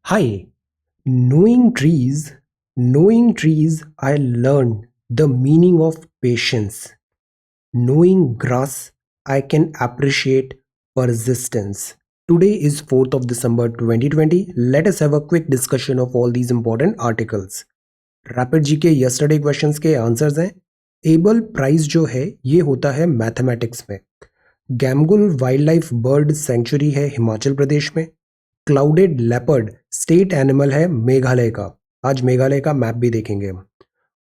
Hi, knowing trees, I learned the meaning of patience. Knowing grass, I can appreciate persistence. Today is 4th of December 2020. Let us have a quick discussion of all these important articles. Rapid जी के yesterday questions के answers हैं। Abel prize जो है ये होता है mathematics में। गैमगुल wild life bird sanctuary है हिमाचल प्रदेश में। क्लाउडेड लेपर्ड स्टेट एनिमल है मेघालय का। आज मेघालय का मैप भी देखेंगे हम।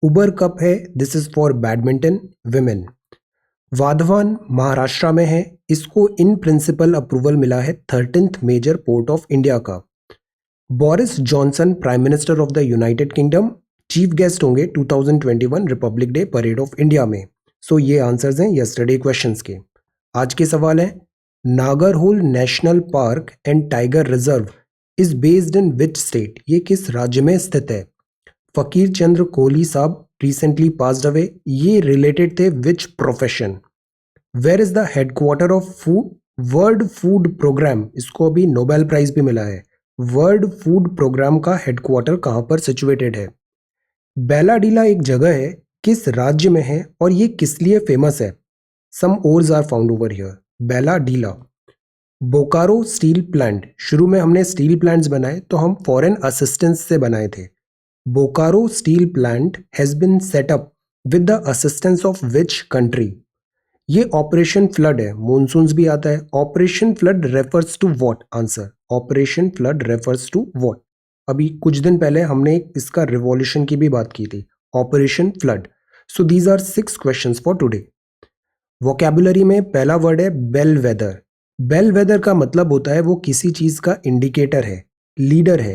उबर कप है, this is for badminton women. Vadhavan Maharashtra में है, इसको इन प्रिंसिपल अप्रूवल मिला है 13th major port of India का। Boris Johnson prime minister of the United Kingdom chief guest होंगे 2021 Republic Day parade of India में। सो ये आंसर्स हैं यस्टरडे क्वेश्चंस के। आज के सवाल है, Nagarhole national park and tiger reserve is based in which state? ये किस राज्य में स्थित है? फकीर चंद्र कोहली साहब रिसेंटली पास्ड अवे, ये रिलेटेड थे which profession? Where is the headquarter of food world food program? इसको अभी नोबेल प्राइज भी मिला है। वर्ल्ड फूड प्रोग्राम का हेडक्वार्टर कहां पर सिचुएटेड है? बेलाडीला एक जगह है, किस राज्य में है और ये किस लिए फेमस है? Some ores are found over here. Bailadila. Bokaro steel plant, शुरू में हमने स्टील प्लांट्स बनाए तो हम फॉरेन असिस्टेंस से बनाए थे। Bokaro steel plant has been set up with the assistance of which country? ये ऑपरेशन फ्लड है, मॉनसून्स भी आता है। Operation flood refers to what? Answer, operation flood refers to what? अभी कुछ दिन पहले हमने इसका रिवॉल्यूशन की भी बात की थी, operation flood. So these are 6 questions for today. Vocabulary में पहला वर्ड है बेल वेदर। बेल वेदर का मतलब होता है वो किसी चीज का इंडिकेटर है, लीडर है।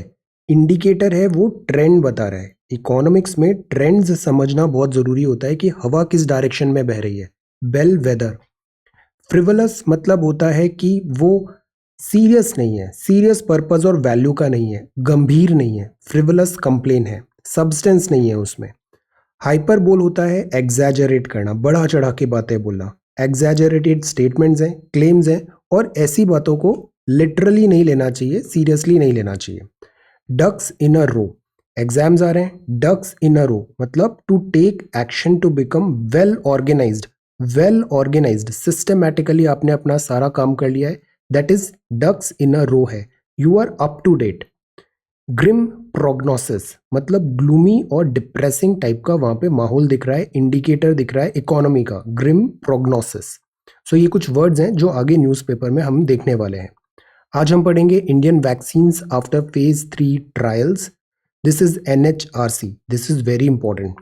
इंडिकेटर है वो ट्रेंड बता रहा है। इकोनॉमिक्स में ट्रेंड्स समझना बहुत जरूरी होता है कि हवा किस डायरेक्शन में बह रही है। Bell weather. फ्रिवलस मतलब होता है कि वो सीरियस नहीं है, सीरियस पर्पस और वैल्यू का नहीं है, गंभीर नहीं है। फ्रिवलस कंप्लेन है, सब्सटेंस नहीं है उसमें। हाइपरबोल होता है एग्जैजरेट करना, बढ़ा चढ़ा के बातें बोलना। एग्जैजरेटेड स्टेटमेंट्स हैं, क्लेम्स हैं, और ऐसी बातों को लिटरली नहीं लेना चाहिए, सीरियसली नहीं लेना चाहिए। Ducks in a row, exams आ रहे हैं। डक्स इन अ रो मतलब to take action, to become well organized. Well organized, systematically आपने अपना सारा काम कर लिया है, that is ducks in a row है। You are up to date. Grim prognosis मतलब ग्लूमी और डिप्रेसिंग टाइप का वहां पे माहौल दिख रहा है, इंडिकेटर दिख रहा है इकोनॉमी का। Grimm prognosis. सो ये कुछ वर्ड्स हैं जो आगे न्यूज़पेपर में हम देखने वाले हैं। आज हम पढ़ेंगे Indian vaccines after phase 3 trials. This is NHRC, this is very important.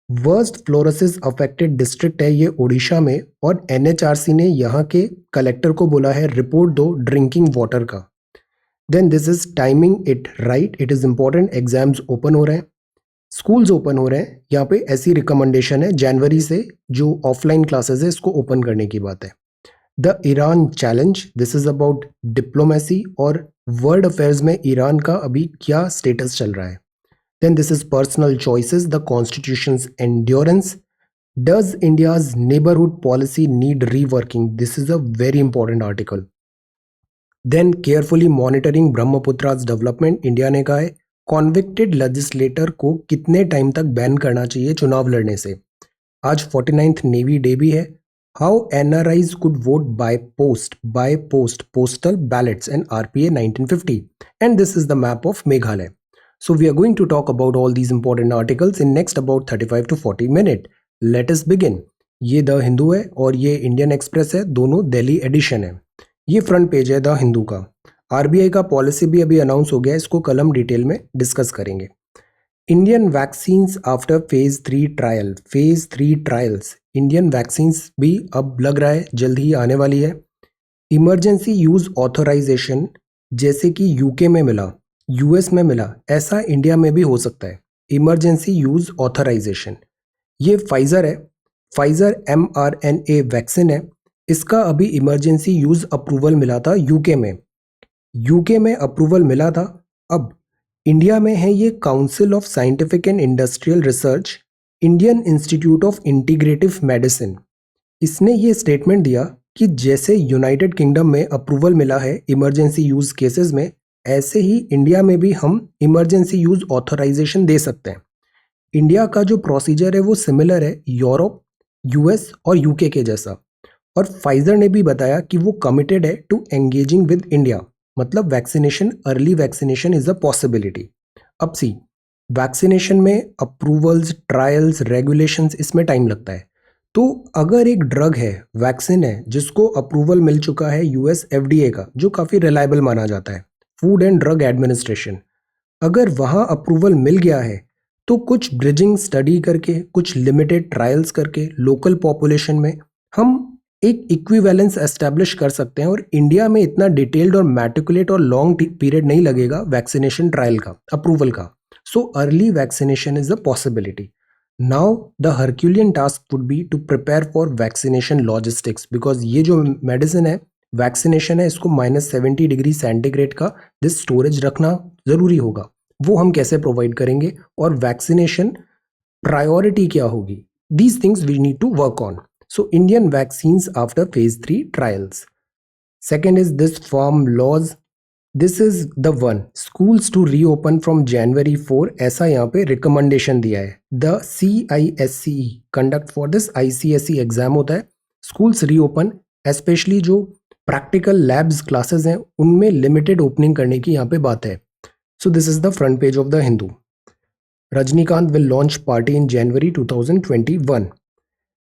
Worst fluorosis affected district है ये उड़ीसा में, और NHRC ने यहाँ के कलेक्टर को बोला है रिपोर्ट दो ड्रिंकिंग वाटर का। Then this is timing it right, it is important. Exams open हो रहे हैं, स्कूल्स ओपन हो रहे हैं, यहाँ पे ऐसी रिकमेंडेशन है जनवरी से जो ऑफलाइन क्लासेस है इसको ओपन करने की बात है। The Iran challenge, this is about diplomacy और वर्ल्ड अफेयर्स में ईरान का अभी क्या स्टेटस चल रहा है। Then this is personal choices, the constitution's endurance. Does India's neighbourhood policy need reworking? This is a very important article. Then carefully monitoring Brahmaputra's development, India ने कहा है कॉन्विक्टेड लेजिस्लेटर को कितने टाइम तक बैन करना चाहिए चुनाव लड़ने से। आज 49th नेवी डे भी है। How NRIs could vote by post postal ballets and RPA 1950, and this is the map of Meghalaya. So we are going to talk about all these important articles in next about 35 to 40 minute. Let us begin. ये the Hindu है और ये Indian express है, दोनों Delhi addition है। ये front page है the Hindu का। RBI का पॉलिसी भी अभी अनाउंस हो गया है, इसको कल हम डिटेल में डिस्कस करेंगे। Indian vaccines after phase 3 trial, phase 3 trials. Indian vaccines भी अब लग रहा है जल्द ही आने वाली है। इमरजेंसी यूज ऑथराइजेशन जैसे कि यूके में मिला, यूएस में मिला, ऐसा इंडिया में भी हो सकता है। इमरजेंसी यूज ऑथराइजेशन, ये फाइजर है, फाइजर mRNA वैक्सीन है। इसका अभी इमरजेंसी यूज अप्रूवल मिला था यूके में, यूके में अप्रूवल मिला था। अब इंडिया में है ये council of scientific and industrial research, Indian institute of integrative medicine. इसने ये स्टेटमेंट दिया कि जैसे यूनाइटेड किंगडम में अप्रूवल मिला है इमरजेंसी यूज केसेस में, ऐसे ही इंडिया में भी हम इमरजेंसी यूज ऑथराइजेशन दे सकते हैं। इंडिया का जो प्रोसीजर है वो सिमिलर है यूरोप, यूएस और यूके के जैसा। और फाइजर ने भी बताया कि वो कमिटेड है टू एंगेजिंग विद इंडिया, मतलब vaccination, early vaccination is a possibility. अब सी, वैक्सीनेशन में अप्रूवल्स, ट्रायल्स, रेगुलेशंस, इसमें टाइम लगता है। तो अगर एक ड्रग है, वैक्सीन है, जिसको अप्रूवल मिल चुका है यूएस एफडीए का, जो काफ़ी रिलायबल माना जाता है, फूड एंड ड्रग एडमिनिस्ट्रेशन, अगर वहाँ अप्रूवल मिल गया है तो कुछ ब्रिजिंग स्टडी करके, कुछ लिमिटेड ट्रायल्स करके लोकल पॉपुलेशन में हम एक इक्विवेलेंस एस्टैब्लिश कर सकते हैं। और इंडिया में इतना डिटेल्ड और मैटिकुलेट और लॉन्ग पीरियड नहीं लगेगा वैक्सीनेशन ट्रायल का, अप्रूवल का। So early vaccination is a possibility. Now the herculean task would be to prepare for vaccination logistics, because ये जो मेडिसिन है, वैक्सीनेशन है, इसको -70 डिग्री सेंटीग्रेड का दिस स्टोरेज रखना ज़रूरी होगा। वो हम कैसे प्रोवाइड करेंगे और वैक्सीनेशन प्रायोरिटी क्या होगी, these things we need to work on. So Indian vaccines after phase 3 trials. Second is this form laws, this is the one, schools to reopen from January 4, ऐसा यहाँ पे रिकमेंडेशन दिया है। The CISCE conduct for this ICSE exam होता है, schools reopen, specially जो practical labs classes हैं उनमें लिमिटेड ओपनिंग करने की यहाँ पे बात है। So this is the front page of the Hindu. Rajinikanth will launch party in January 2021।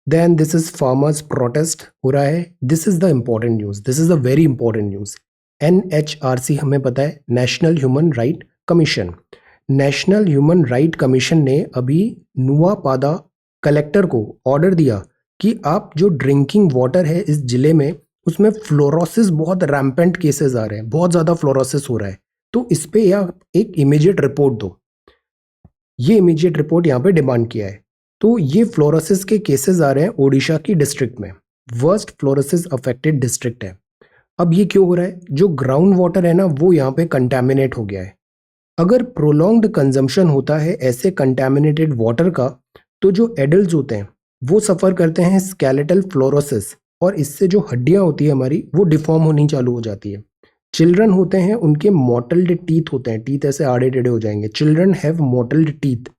Then this is farmers protest हो रहा है। This is the important news, this is a very important news. NHRC हमें पता है, national human right commission. National human right commission ने अभी नुआपादा collector को order दिया कि आप जो ड्रिंकिंग वाटर है इस जिले में, उसमें फ्लोरोसिस बहुत रैम्पेंट केसेस आ रहे हैं, बहुत ज़्यादा फ्लोरोसिस हो रहा है, तो इस पे या एक इमीडिएट रिपोर्ट दो। ये इमीडिएट रिपोर्ट यहाँ पे डिमांड किया है। तो ये फ्लोरोसिस के केसेस आ रहे हैं ओडिशा की डिस्ट्रिक्ट में, वर्स्ट फ्लोरोसिस अफेक्टेड डिस्ट्रिक्ट है। अब ये क्यों हो रहा है, जो ग्राउंड वाटर है ना वो यहाँ पे कंटेमिनेट हो गया है। अगर प्रोलॉन्ग्ड कंजम्पशन होता है ऐसे कंटेमिनेटेड वाटर का, तो जो एडल्ट होते हैं वो सफ़र करते हैं स्केलेटल फ्लोरोसिस, और इससे जो हड्डियाँ होती है हमारी वो डिफॉर्म होनी चालू हो जाती है। चिल्ड्रन होते हैं उनके मोटल्ड टीथ होते हैं, टीथ ऐसे आड़े टेढ़े हो जाएंगे, children have mottled teeth.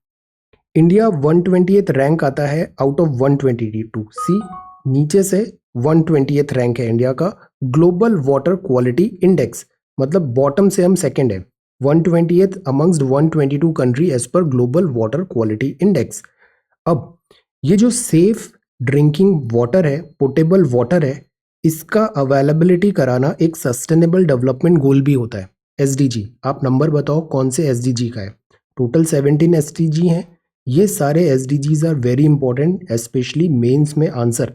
India 120th rank आता है आउट ऑफ 122, सी नीचे से 120th रैंक है इंडिया का ग्लोबल वाटर क्वालिटी इंडेक्स, मतलब बॉटम से हम सेकंड है, 120th amongst 122 country as per global water quality index. अब ये जो सेफ ड्रिंकिंग वाटर है, पोर्टेबल वाटर है, इसका अवेलेबिलिटी कराना एक सस्टेनेबल डेवलपमेंट गोल भी होता है, SDG। आप नंबर बताओ कौन से SDG का है? टोटल 17 SDG हैं। ये सारे SDGs are very important, specially mains में आंसर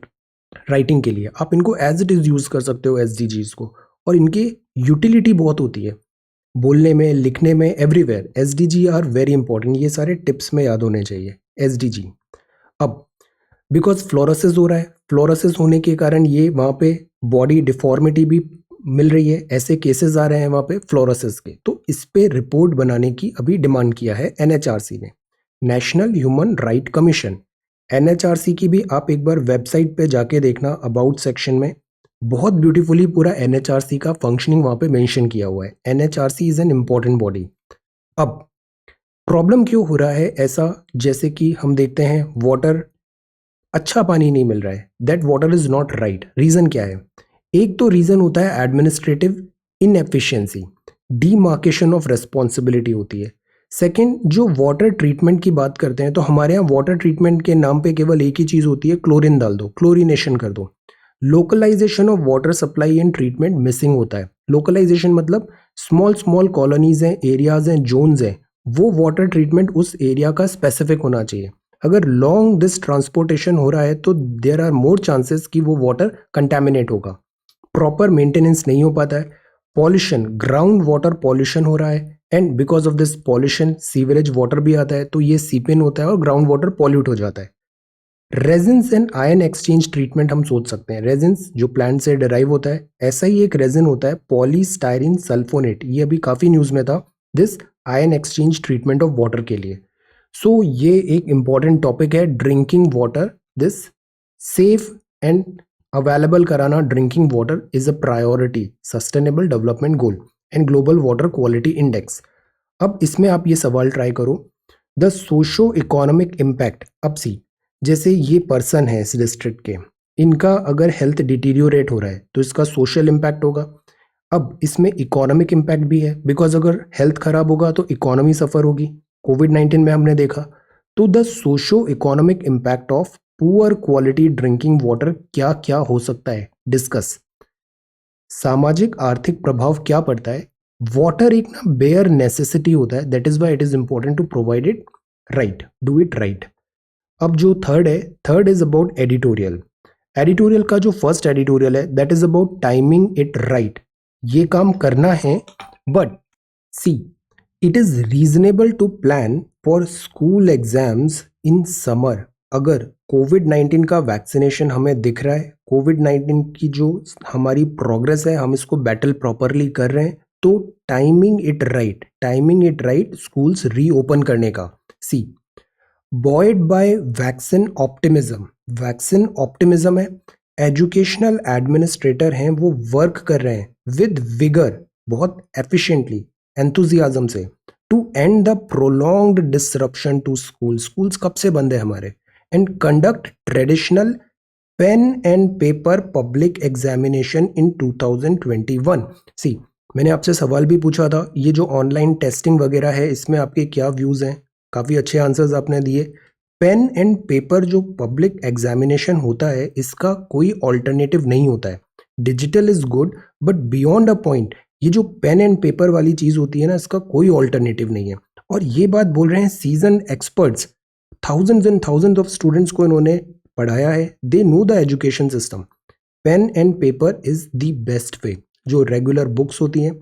राइटिंग के लिए। आप इनको एज इट इज़ यूज़ कर सकते हो SDGs को, और इनकी यूटिलिटी बहुत होती है बोलने में, लिखने में, everywhere. SDG are very important, ये सारे टिप्स में याद होने चाहिए SDG। अब बिकॉज फ्लोरोसिस हो रहा है, फ्लोरोसिस होने के कारण ये वहाँ पे बॉडी डिफॉर्मिटी भी मिल रही है, ऐसे केसेस आ रहे हैं वहाँ पे फ्लोरोसिस के, तो इस पे रिपोर्ट बनाने की अभी डिमांड किया है NHRC ने, national human right commission. NHRC की भी आप एक बार वेबसाइट पे जाके देखना, अबाउट सेक्शन में बहुत ब्यूटीफुली पूरा NHRC का फंक्शनिंग वहाँ पे मेंशन किया हुआ है। NHRC is an important body. अब प्रॉब्लम क्यों हो रहा है ऐसा, जैसे कि हम देखते हैं वाटर, अच्छा पानी नहीं मिल रहा है, that water is not right. Reason क्या है? एक तो रीजन होता है administrative inefficiency, demarcation of responsibility होती है। सेकेंड, जो वाटर ट्रीटमेंट की बात करते हैं, तो हमारे यहाँ वाटर ट्रीटमेंट के नाम पे केवल एक ही चीज होती है, क्लोरीन डाल दो, क्लोरीनेशन कर दो। Localization of water supply and treatment missing होता है। लोकलाइजेशन मतलब स्मॉल स्मॉल कॉलोनीज हैं, एरियाज हैं, जोन्स हैं, वो वाटर ट्रीटमेंट उस एरिया का स्पेसिफिक होना चाहिए। अगर लॉन्ग दिस ट्रांसपोर्टेशन हो रहा है तो देयर आर मोर चांसेस कि वो वाटर कंटेमिनेट होगा। प्रॉपर मेंटेनेंस नहीं हो पाता है, पॉल्यूशन, ग्राउंड वाटर पॉल्यूशन हो रहा है, and because of this pollution sewerage water भी आता है, तो ये सीपेन होता है और ग्राउंड वाटर पॉल्यूट हो जाता है। Resins and ion exchange treatment हम सोच सकते हैं। रेजिन्स जो प्लांट से डिराइव होता है, ऐसा ही एक रेजिन होता है पॉलीस्टाइरिन सल्फोनेट, ये अभी काफ़ी न्यूज़ में था, this ion exchange treatment of water के लिए। सो ये एक इंपॉर्टेंट टॉपिक है, drinking water, this safe and available कराना drinking water is a priority, sustainable development goal. And global water quality index. अब इसमें आप ये सवाल ट्राई करो, द सोशो इकोनॉमिक इम्पैक्ट। अब सी, जैसे ये पर्सन है इस डिस्ट्रिक्ट के, इनका अगर हेल्थ डिटीरियोरेट हो रहा है तो इसका सोशल इम्पैक्ट होगा। अब इसमें इकोनॉमिक इम्पैक्ट भी है, बिकॉज अगर हेल्थ खराब होगा तो इकोनॉमी सफर होगी। कोविड-19 में हमने देखा। तो the socio economic impact of poor quality drinking water क्या क्या हो सकता है, डिस्कस। सामाजिक आर्थिक प्रभाव क्या पड़ता है। वाटर एक ना बेयर नेसेसिटी होता है, that is why it is important to provide it right, do it right. अब जो थर्ड है, third is about editorial. Editorial का जो फर्स्ट एडिटोरियल है that is about timing it right. ये काम करना है, but see, it is reasonable to plan for school exams in summer. अगर कोविड-19 का वैक्सीनेशन हमें दिख रहा है, कोविड-19 की जो हमारी प्रोग्रेस है, हम इसको बैटल प्रॉपरली कर रहे हैं, तो timing it right, timing it right schools reopen करने का। See, buoyed by vaccine optimism. Vaccine optimism है, एजुकेशनल एडमिनिस्ट्रेटर हैं, वो वर्क कर रहे हैं विद विगर, बहुत एफिशिएंटली, एंथुजियाज्म से, to end the prolonged disruption to school. Schools कब से बंद है हमारे, and conduct traditional pen and paper public examination in 2021। See, मैंने आपसे सवाल भी पूछा था, ये जो ऑनलाइन टेस्टिंग वगैरह है इसमें आपके क्या व्यूज़ हैं, काफ़ी अच्छे आंसर्स आपने दिए। पेन एंड पेपर जो पब्लिक एग्जामिनेशन होता है इसका कोई ऑल्टरनेटिव नहीं होता है। Digital is good but beyond a point, ये जो पेन एंड पेपर वाली चीज़ होती है ना, इसका कोई ऑल्टरनेटिव नहीं है। और ये बात बोल रहे हैं season experts, thousands and thousands of students को इन्होंने पढ़ाया है, they know the education system. Pen and paper is the best way. जो रेगुलर बुक्स होती हैं,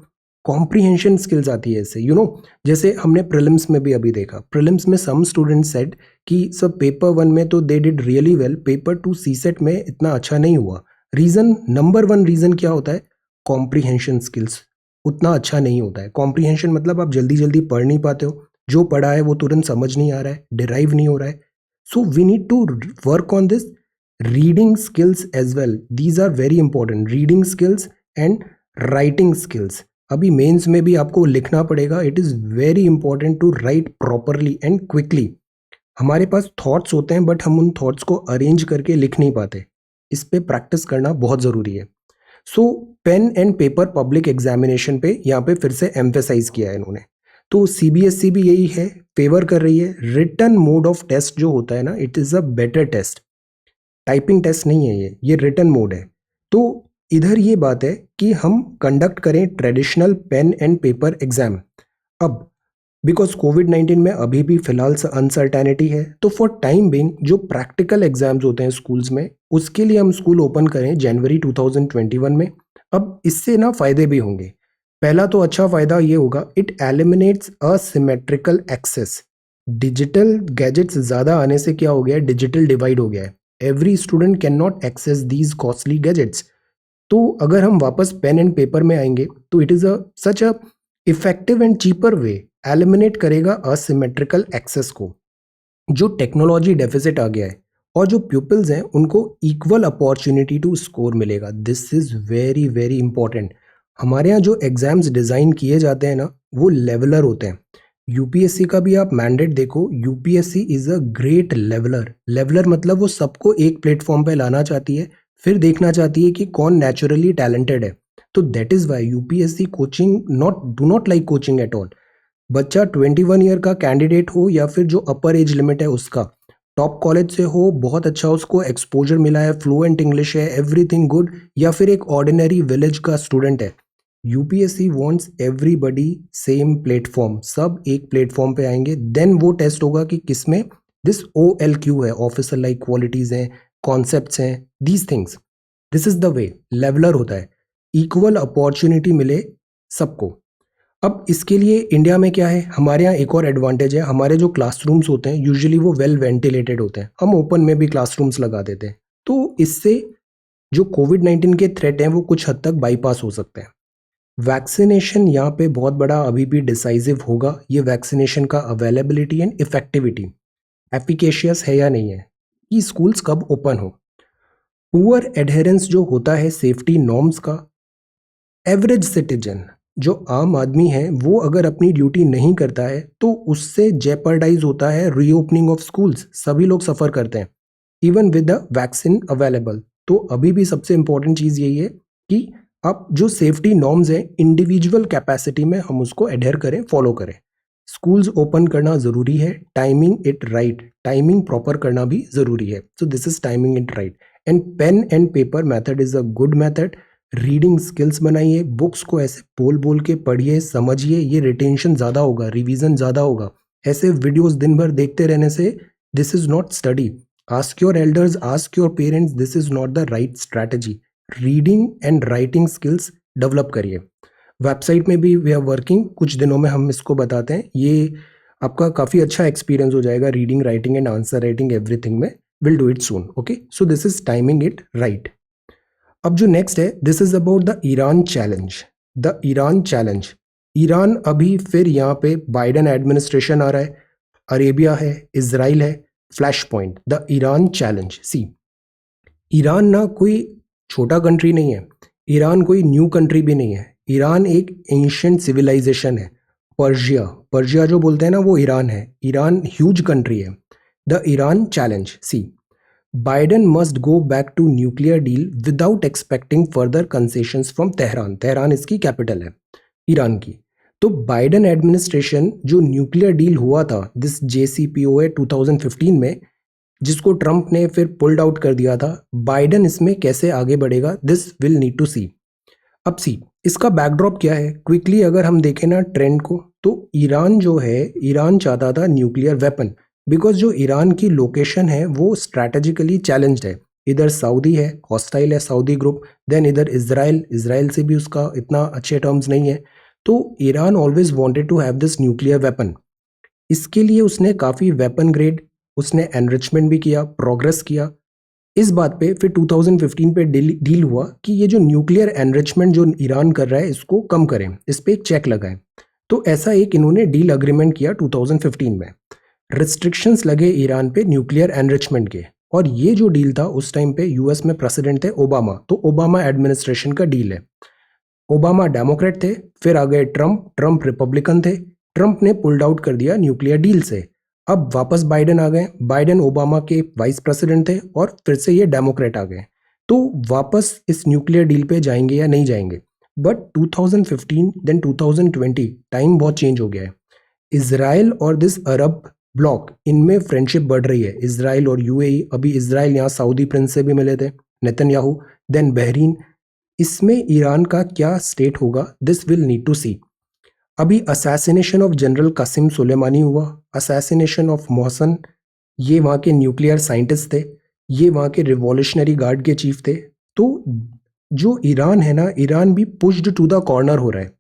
कॉम्प्रीहेंशन स्किल्स आती है इससे, यू नो, जैसे हमने प्रीलिम्स में भी अभी देखा, प्रीलिम्स में सम स्टूडेंट्स सेड कि सब पेपर वन में तो they did really well, paper two CSAT में इतना अच्छा नहीं हुआ। रीज़न नंबर वन, रीज़न क्या होता है, कॉम्प्रीहेंशन स्किल्स उतना अच्छा नहीं होता है। कॉम्प्रीहेंशन मतलब आप जल्दी जल्दी पढ़ नहीं पाते हो, जो पढ़ा है वो तुरंत समझ नहीं आ रहा है, डिराइव नहीं हो रहा है। So we need to work on this reading skills as well, these are very important, reading skills and writing skills. अभी मेंस में भी आपको लिखना पड़ेगा, it is very important to write properly and quickly. हमारे पास थॉट्स होते हैं बट हम उन थॉट्स को अरेंज करके लिख नहीं पाते, इस पे प्रैक्टिस करना बहुत ज़रूरी है। So pen and paper public examination पे यहाँ पे फिर से एम्फेसाइज किया है इन्होंने। तो सीबीएसई भी यही है, फेवर कर रही है। रिटन मोड ऑफ टेस्ट जो होता है ना, it is a better test, typing test नहीं है ये रिटन मोड है। तो इधर ये बात है कि हम कंडक्ट करें traditional pen and paper exam. अब बिकॉज कोविड-19 में अभी भी फिलहाल अनसर्टेनिटी है, तो फॉर टाइम बिंग जो प्रैक्टिकल एग्जाम्स होते हैं स्कूल्स में, उसके लिए हम स्कूल ओपन करें जनवरी 2021 में। अब इससे ना फ़ायदे भी होंगे। पहला तो अच्छा फ़ायदा ये होगा, it eliminates asymmetrical access. Digital gadgets ज़्यादा आने से क्या हो गया है, डिजिटल डिवाइड हो गया है। Every student can not access these costly gadgets. तो अगर हम वापस पेन एंड पेपर में आएंगे तो it is a such a effective and cheaper way, eliminate करेगा असिमेट्रिकल एक्सेस को, जो टेक्नोलॉजी डेफिसिट आ गया है, और जो प्यूपिल्स हैं उनको इक्वल अपॉर्चुनिटी टू स्कोर मिलेगा। This is very very important. हमारे यहाँ जो एग्ज़ाम्स डिज़ाइन किए जाते हैं ना, वो लेवलर होते हैं। यूपीएससी का भी आप मैंडेट देखो, UPSC is a great leveller. Leveller मतलब वो सबको एक प्लेटफॉर्म पे लाना चाहती है, फिर देखना चाहती है कि कौन नेचुरली टैलेंटेड है। तो that is why UPSC coaching do not like coaching at all. बच्चा 21 ईयर का कैंडिडेट हो या फिर जो अपर एज लिमिट है उसका, टॉप कॉलेज से हो, बहुत अच्छा उसको एक्सपोजर मिला है, फ्लुएंट इंग्लिश है, एवरीथिंग गुड, या फिर एक ऑर्डिनरी विलेज का स्टूडेंट है, UPSC wants everybody same platform, सब एक प्लेटफॉर्म पे आएंगे। देन वो टेस्ट होगा कि किसमें दिस OLQ है, ऑफिसर लाइक क्वालिटीज हैं, कॉन्सेप्ट्स हैं, these things. This is the way leveller होता है, इक्वल अपॉर्चुनिटी मिले सबको। अब इसके लिए इंडिया में क्या है, हमारे यहाँ एक और एडवांटेज है, हमारे जो क्लासरूम्स होते हैं यूजुअली वो वेल वेंटिलेटेड होते हैं, हम ओपन में भी क्लासरूम्स लगा देते हैं। तो इससे जो कोविड-19 के थ्रेट हैं वो कुछ हद तक बाईपास हो सकते हैं। वैक्सीनेशन यहाँ पे बहुत बड़ा अभी भी डिसाइसिव होगा, ये वैक्सीनेशन का अवेलेबिलिटी एंड इफेक्टिविटी एफिकेशियस है या नहीं है, कि स्कूल्स कब ओपन हो। पुअर एडहेरेंस जो होता है सेफ्टी नॉर्म्स का, एवरेज सिटीजन जो आम आदमी है वो अगर अपनी ड्यूटी नहीं करता है तो उससे जेपर्डाइज होता है रीओपनिंग ऑफ स्कूल्स, सभी लोग सफ़र करते हैं even with the vaccine available. तो अभी भी सबसे इंपॉर्टेंट चीज़ यही है कि आप जो सेफ्टी नॉर्म्स हैं इंडिविजुअल कैपेसिटी में हम उसको एडहेयर करें, फॉलो करें। स्कूल्स ओपन करना ज़रूरी है, timing it right, timing proper करना भी ज़रूरी है। So this is timing it right and pen and paper method is a good method. Reading skills बनाइए, बुक्स को ऐसे बोल बोल के पढ़िए, समझिए, ये रिटेंशन ज़्यादा होगा, रिवीजन ज़्यादा होगा। ऐसे वीडियोस दिन भर देखते रहने से this is not study. Ask your elders, ask your parents, this is not the right strategy. Reading and writing skills develop करिए। वेबसाइट में भी वी आर वर्किंग, कुछ दिनों में हम इसको बताते हैं। ये आपका काफ़ी अच्छा एक्सपीरियंस हो जाएगा reading, writing and answer writing everything में। Will do it soon. Okay, so this is timing it right. अब जो नेक्स्ट है, this is about the Iran challenge. The Iran challenge, Iran अभी फिर यहाँ पे बाइडन एडमिनिस्ट्रेशन आ रहा है, अरेबिया है, इसराइल है, flash point the Iran challenge. See, Iran ना कोई छोटा कंट्री नहीं है, ईरान कोई न्यू कंट्री भी नहीं है। ईरान एक एंशियंट सिविलाइजेशन है। पर्शिया, पर्शिया जो बोलते हैं ना वो ईरान है। ईरान ह्यूज कंट्री है। The Iran challenge, see, Biden must go back to nuclear deal without expecting further concessions from Tehran. Tehran इसकी कैपिटल है ईरान की। तो बाइडेन एडमिनिस्ट्रेशन जो न्यूक्लियर डील हुआ था दिस JCPOA 2015 में, जिसको ट्रंप ने फिर पुल्ड आउट कर दिया था, बाइडेन इसमें कैसे आगे बढ़ेगा, दिस विल नीड टू सी। अब सी, इसका बैकड्रॉप क्या है क्विकली अगर हम देखें ना ट्रेंड को, तो ईरान जो है, ईरान चाहता था न्यूक्लियर वेपन, बिकॉज जो ईरान की लोकेशन है वो स्ट्रैटेजिकली चैलेंज्ड है। इधर सऊदी है, हॉस्टाइल है सऊदी ग्रुप, देन इधर इसराइल, इसराइल से भी उसका इतना अच्छे टर्म्स नहीं है। तो Iran always wanted to have this nuclear weapon. इसके लिए उसने काफ़ी वेपन ग्रेड, उसने एनरिचमेंट भी किया, प्रोग्रेस किया। इस बात पे फिर 2015 पे डील हुआ कि ये जो न्यूक्लियर एनरिचमेंट जो ईरान कर रहा है इसको कम करें, इस पे एक चेक लगाएं। तो ऐसा एक इन्होंने डील अग्रीमेंट किया 2015 में। रिस्ट्रिक्शंस लगे ईरान पे न्यूक्लियर एनरिचमेंट के, और ये जो डील था उस टाइम पे यूएस में प्रेसिडेंट थे ओबामा, तो ओबामा एडमिनिस्ट्रेशन का डील है। ओबामा डेमोक्रेट थे, फिर आ गए ट्रंप, ट्रंप रिपब्लिकन थे, ट्रंप ने पुल्ड आउट कर दिया न्यूक्लियर डील से। अब वापस बाइडेन आ गए, बाइडेन ओबामा के वाइस प्रेसिडेंट थे और फिर से ये डेमोक्रेट आ गए। तो वापस इस न्यूक्लियर डील पे जाएंगे या नहीं जाएंगे। बट 2015 देन 2020 टाइम बहुत चेंज हो गया है। इसराइल और दिस अरब ब्लॉक, इनमें फ्रेंडशिप बढ़ रही है, इसराइल और यूएई। अभी इसराइल यहाँ सऊदी प्रिंस से भी मिले थे, नेतन्याहू, देन बहरीन। इसमें ईरान का क्या स्टेट होगा, this will need to see. अभी assassination of general Qasem Soleimani हुआ, असैसिनेशन ऑफ मोहसन, ये वहाँ के न्यूक्लियर साइंटिस्ट थे, ये वहाँ के रिवॉल्यूशनरी गार्ड के चीफ थे। तो जो ईरान है ना, ईरान भी पुश्ड टू द कॉर्नर हो रहा है।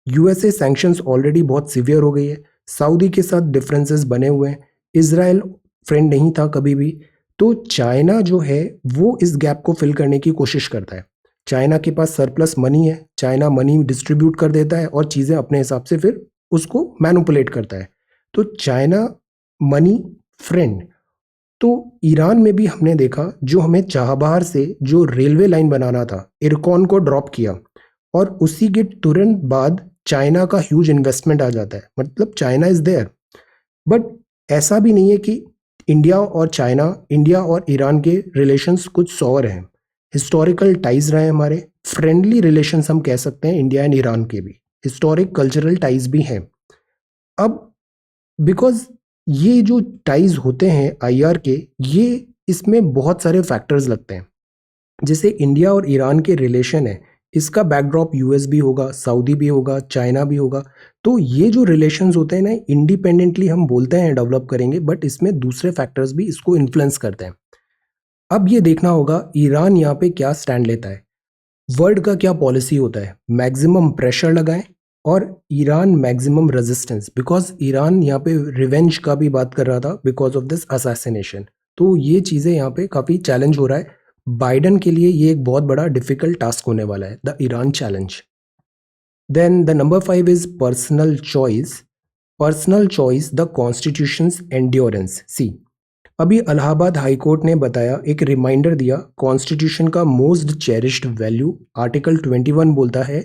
यूएसए सैंक्शंस ऑलरेडी बहुत सीवियर हो गई है, सऊदी के साथ डिफरेंसेस बने हुए हैं, इसराइल फ्रेंड नहीं था कभी भी। तो चाइना जो है वो इस गैप को फिल करने की कोशिश करता है। चाइना के पास सरप्लस मनी है, चाइना मनी डिस्ट्रीब्यूट कर देता है और चीज़ें अपने हिसाब से फिर उसको मैनुपुलेट करता है। तो चाइना मनी फ्रेंड। तो ईरान में भी हमने देखा, जो हमें चाबहार से जो रेलवे लाइन बनाना था, इरकॉन को ड्रॉप किया, और उसी के तुरंत बाद चाइना का ह्यूज इन्वेस्टमेंट आ जाता है, मतलब चाइना इज देयर। बट ऐसा भी नहीं है कि इंडिया और चाइना, इंडिया और ईरान के रिलेशंस कुछ सौर हैं। हिस्टोरिकल टाइज रहे हैं हमारे, फ्रेंडली रिलेशंस हम कह सकते हैं इंडिया एंड ईरान के भी, हिस्टोरिक कल्चरल टाइज भी हैं। अब बिकॉज ये जो टाइज होते हैं आईआर के, ये इसमें बहुत सारे फैक्टर्स लगते हैं। जैसे इंडिया और ईरान के रिलेशन है, इसका बैकड्रॉप यूएस भी होगा, सऊदी भी होगा, चाइना भी होगा। तो ये जो रिलेशंस होते हैं ना, इंडिपेंडेंटली हम बोलते हैं डेवलप करेंगे, बट इसमें दूसरे फैक्टर्स भी इसको इन्फ्लुएंस करते हैं। अब ये देखना होगा ईरान यहाँ पे क्या स्टैंड लेता है, वर्ल्ड का क्या पॉलिसी होता है। मैक्सिमम प्रेशर लगाएं और Iran maximum resistance, because Iran यहाँ पे रिवेंज का भी बात कर रहा था बिकॉज ऑफ दिस असैसिनेशन। तो ये चीज़ें यहाँ पे काफ़ी चैलेंज हो रहा है बाइडन के लिए, ये एक बहुत बड़ा डिफिकल्ट टास्क होने वाला है, the Iran challenge. Then the number 5 is personal choice. Personal choice the constitution's endurance. See, अभी इलाहाबाद हाई कोर्ट ने बताया, एक रिमाइंडर दिया, कॉन्स्टिट्यूशन का मोस्ट चेरिश्ड वैल्यू आर्टिकल 21 बोलता है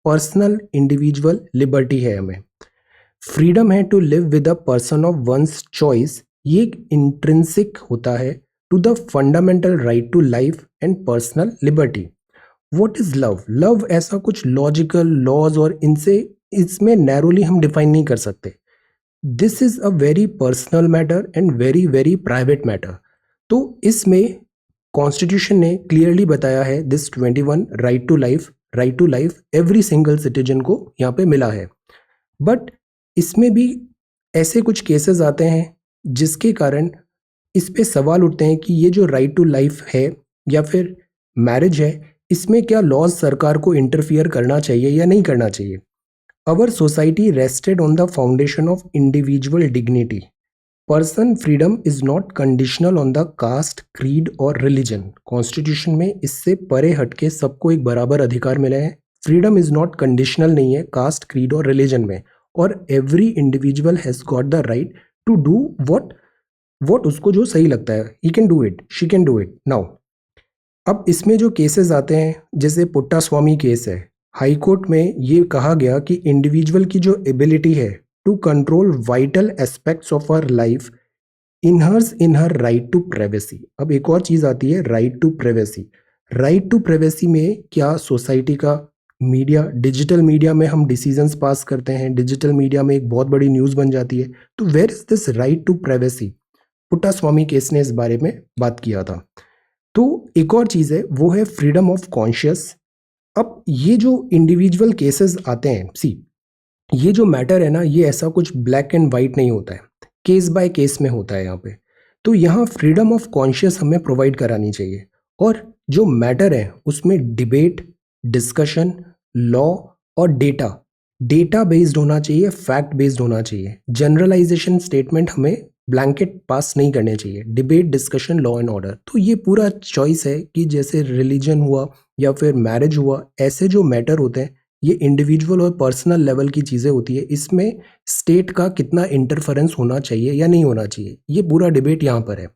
पर्सनल इंडिविजुअल लिबर्टी है हमें, फ्रीडम है to live with a person of one's choice, ये एक इंट्रिंसिक होता है to the fundamental right to life and personal liberty. What is love? Love ऐसा कुछ लॉजिकल लॉज और इनसे इसमें नैरोली हम डिफाइन नहीं कर सकते। This is a very personal matter and very very private matter. तो इसमें कॉन्स्टिट्यूशन ने क्लियरली बताया है this 21 right to life every single citizen को यहाँ पे मिला है। बट इसमें भी ऐसे कुछ केसेस आते हैं जिसके कारण इस पे सवाल उठते हैं कि ये जो राइट टू लाइफ है या फिर मैरिज है, इसमें क्या लॉज सरकार को इंटरफियर करना चाहिए या नहीं करना चाहिए। Our society rested on the foundation of individual dignity. Person freedom is not conditional on the caste, creed और रिलीजन। कॉन्स्टिट्यूशन में इससे परे हटके सबको एक बराबर अधिकार मिले हैं। फ्रीडम इज नॉट कंडीशनल नहीं है कास्ट, क्रीड और रिलीजन में, और every individual has got the right to do what उसको जो सही लगता है, he can do it, she can do it. Now अब इसमें जो केसेस आते हैं, जैसे पुट्टा स्वामी केस है, हाई कोर्ट में ये कहा गया कि इंडिविजुअल की जो एबिलिटी है to control vital aspects of her life inheres in her right to privacy. अब एक और चीज आती है right to privacy. Right to privacy में क्या सोसाइटी का मीडिया, डिजिटल मीडिया में हम डिसीजंस पास करते हैं, डिजिटल मीडिया में एक बहुत बड़ी न्यूज़ बन जाती है, तो where is this right to privacy? Puttaswamy case ने इस बारे में बात किया था। तो एक और चीज़ है वो है फ्रीडम ऑफ कॉन्शियस। अब ये जो इंडिविजुअल केसेस आते हैं, सी ये जो मैटर है ना, ये ऐसा कुछ ब्लैक एंड वाइट नहीं होता है, केस बाय केस में होता है यहाँ पे। तो यहाँ फ्रीडम ऑफ कॉन्शियस हमें प्रोवाइड करानी चाहिए, और जो मैटर है उसमें डिबेट, डिस्कशन, लॉ और डेटा बेस्ड होना चाहिए, फैक्ट बेस्ड होना चाहिए। जनरलाइजेशन स्टेटमेंट हमें ब्लैंकेट पास नहीं करने चाहिए। Debate, discussion, law and order, तो ये पूरा चॉइस है कि जैसे रिलीजन हुआ या फिर मैरिज हुआ, ऐसे जो मैटर होते हैं ये इंडिविजुअल और पर्सनल लेवल की चीज़ें होती है, इसमें स्टेट का कितना इंटरफेरेंस होना चाहिए या नहीं होना चाहिए, ये पूरा डिबेट यहाँ पर है।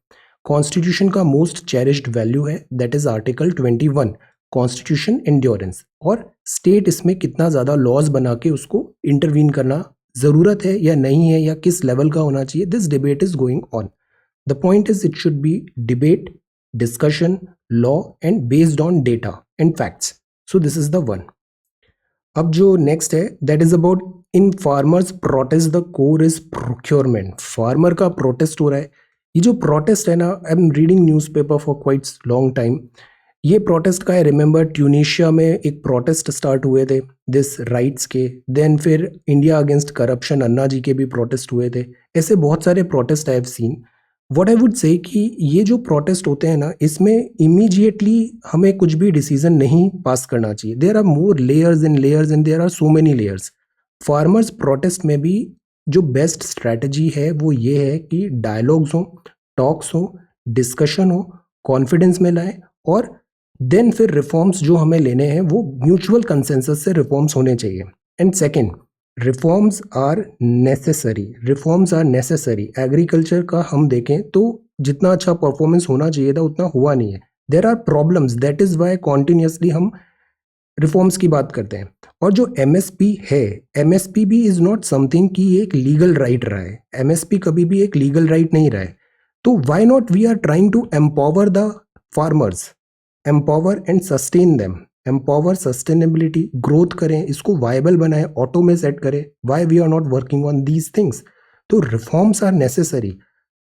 कॉन्स्टिट्यूशन का मोस्ट चेरिश्ड वैल्यू है, that is article 21, constitution endurance, और स्टेट इसमें कितना ज़्यादा लॉज बना के उसको इंटरवीन करना ज़रूरत है या नहीं है, या किस लेवल का होना चाहिए, this debate is going on. The point is it should B debate, discussion, law and based on data and facts. So this is the one. अब जो नेक्स्ट है that is about in farmers protest the core is procurement. Farmer का protest हो रहा है। ये जो protest है ना, I am reading newspaper for quite long time. ये प्रोटेस्ट का है, रिमेंबर ट्यूनीशिया में एक प्रोटेस्ट स्टार्ट हुए थे दिस राइट्स के, देन फिर इंडिया अगेंस्ट करप्शन, अन्ना जी के भी प्रोटेस्ट हुए थे। ऐसे बहुत सारे protest I have seen. What I would say कि ये जो प्रोटेस्ट होते हैं ना, इसमें इमीडिएटली हमें कुछ भी डिसीजन नहीं पास करना चाहिए। There are more layers and there are so many layers. Farmers protest में भी जो बेस्ट स्ट्रैटेजी है वो ये है कि डायलॉग्स हो, टॉक्स हो, डिस्कशन हो, कॉन्फिडेंस में लाएं, और देन फिर रिफॉर्म्स जो हमें लेने हैं वो म्यूचुअल कंसेंसस से रिफॉर्म्स होने चाहिए। And second, reforms are necessary. Agriculture का हम देखें तो जितना अच्छा परफॉर्मेंस होना चाहिए था उतना हुआ नहीं है। There are problems, that is why continuously हम रिफॉर्म्स की बात करते हैं। और जो एमएसपी है, एमएसपी भी इज नॉट समथिंग कि एक लीगल राइट रहा है। एमएसपी कभी भी एक लीगल राइट नहीं रहा है। तो why not we are trying to empower the farmers, empower and sustain them, empower, sustainability, growth करें, इसको वायबल बनाएं, ऑटो में सेट करें। Why we are not working on these things? तो रिफॉर्म्स आर नेसेसरी।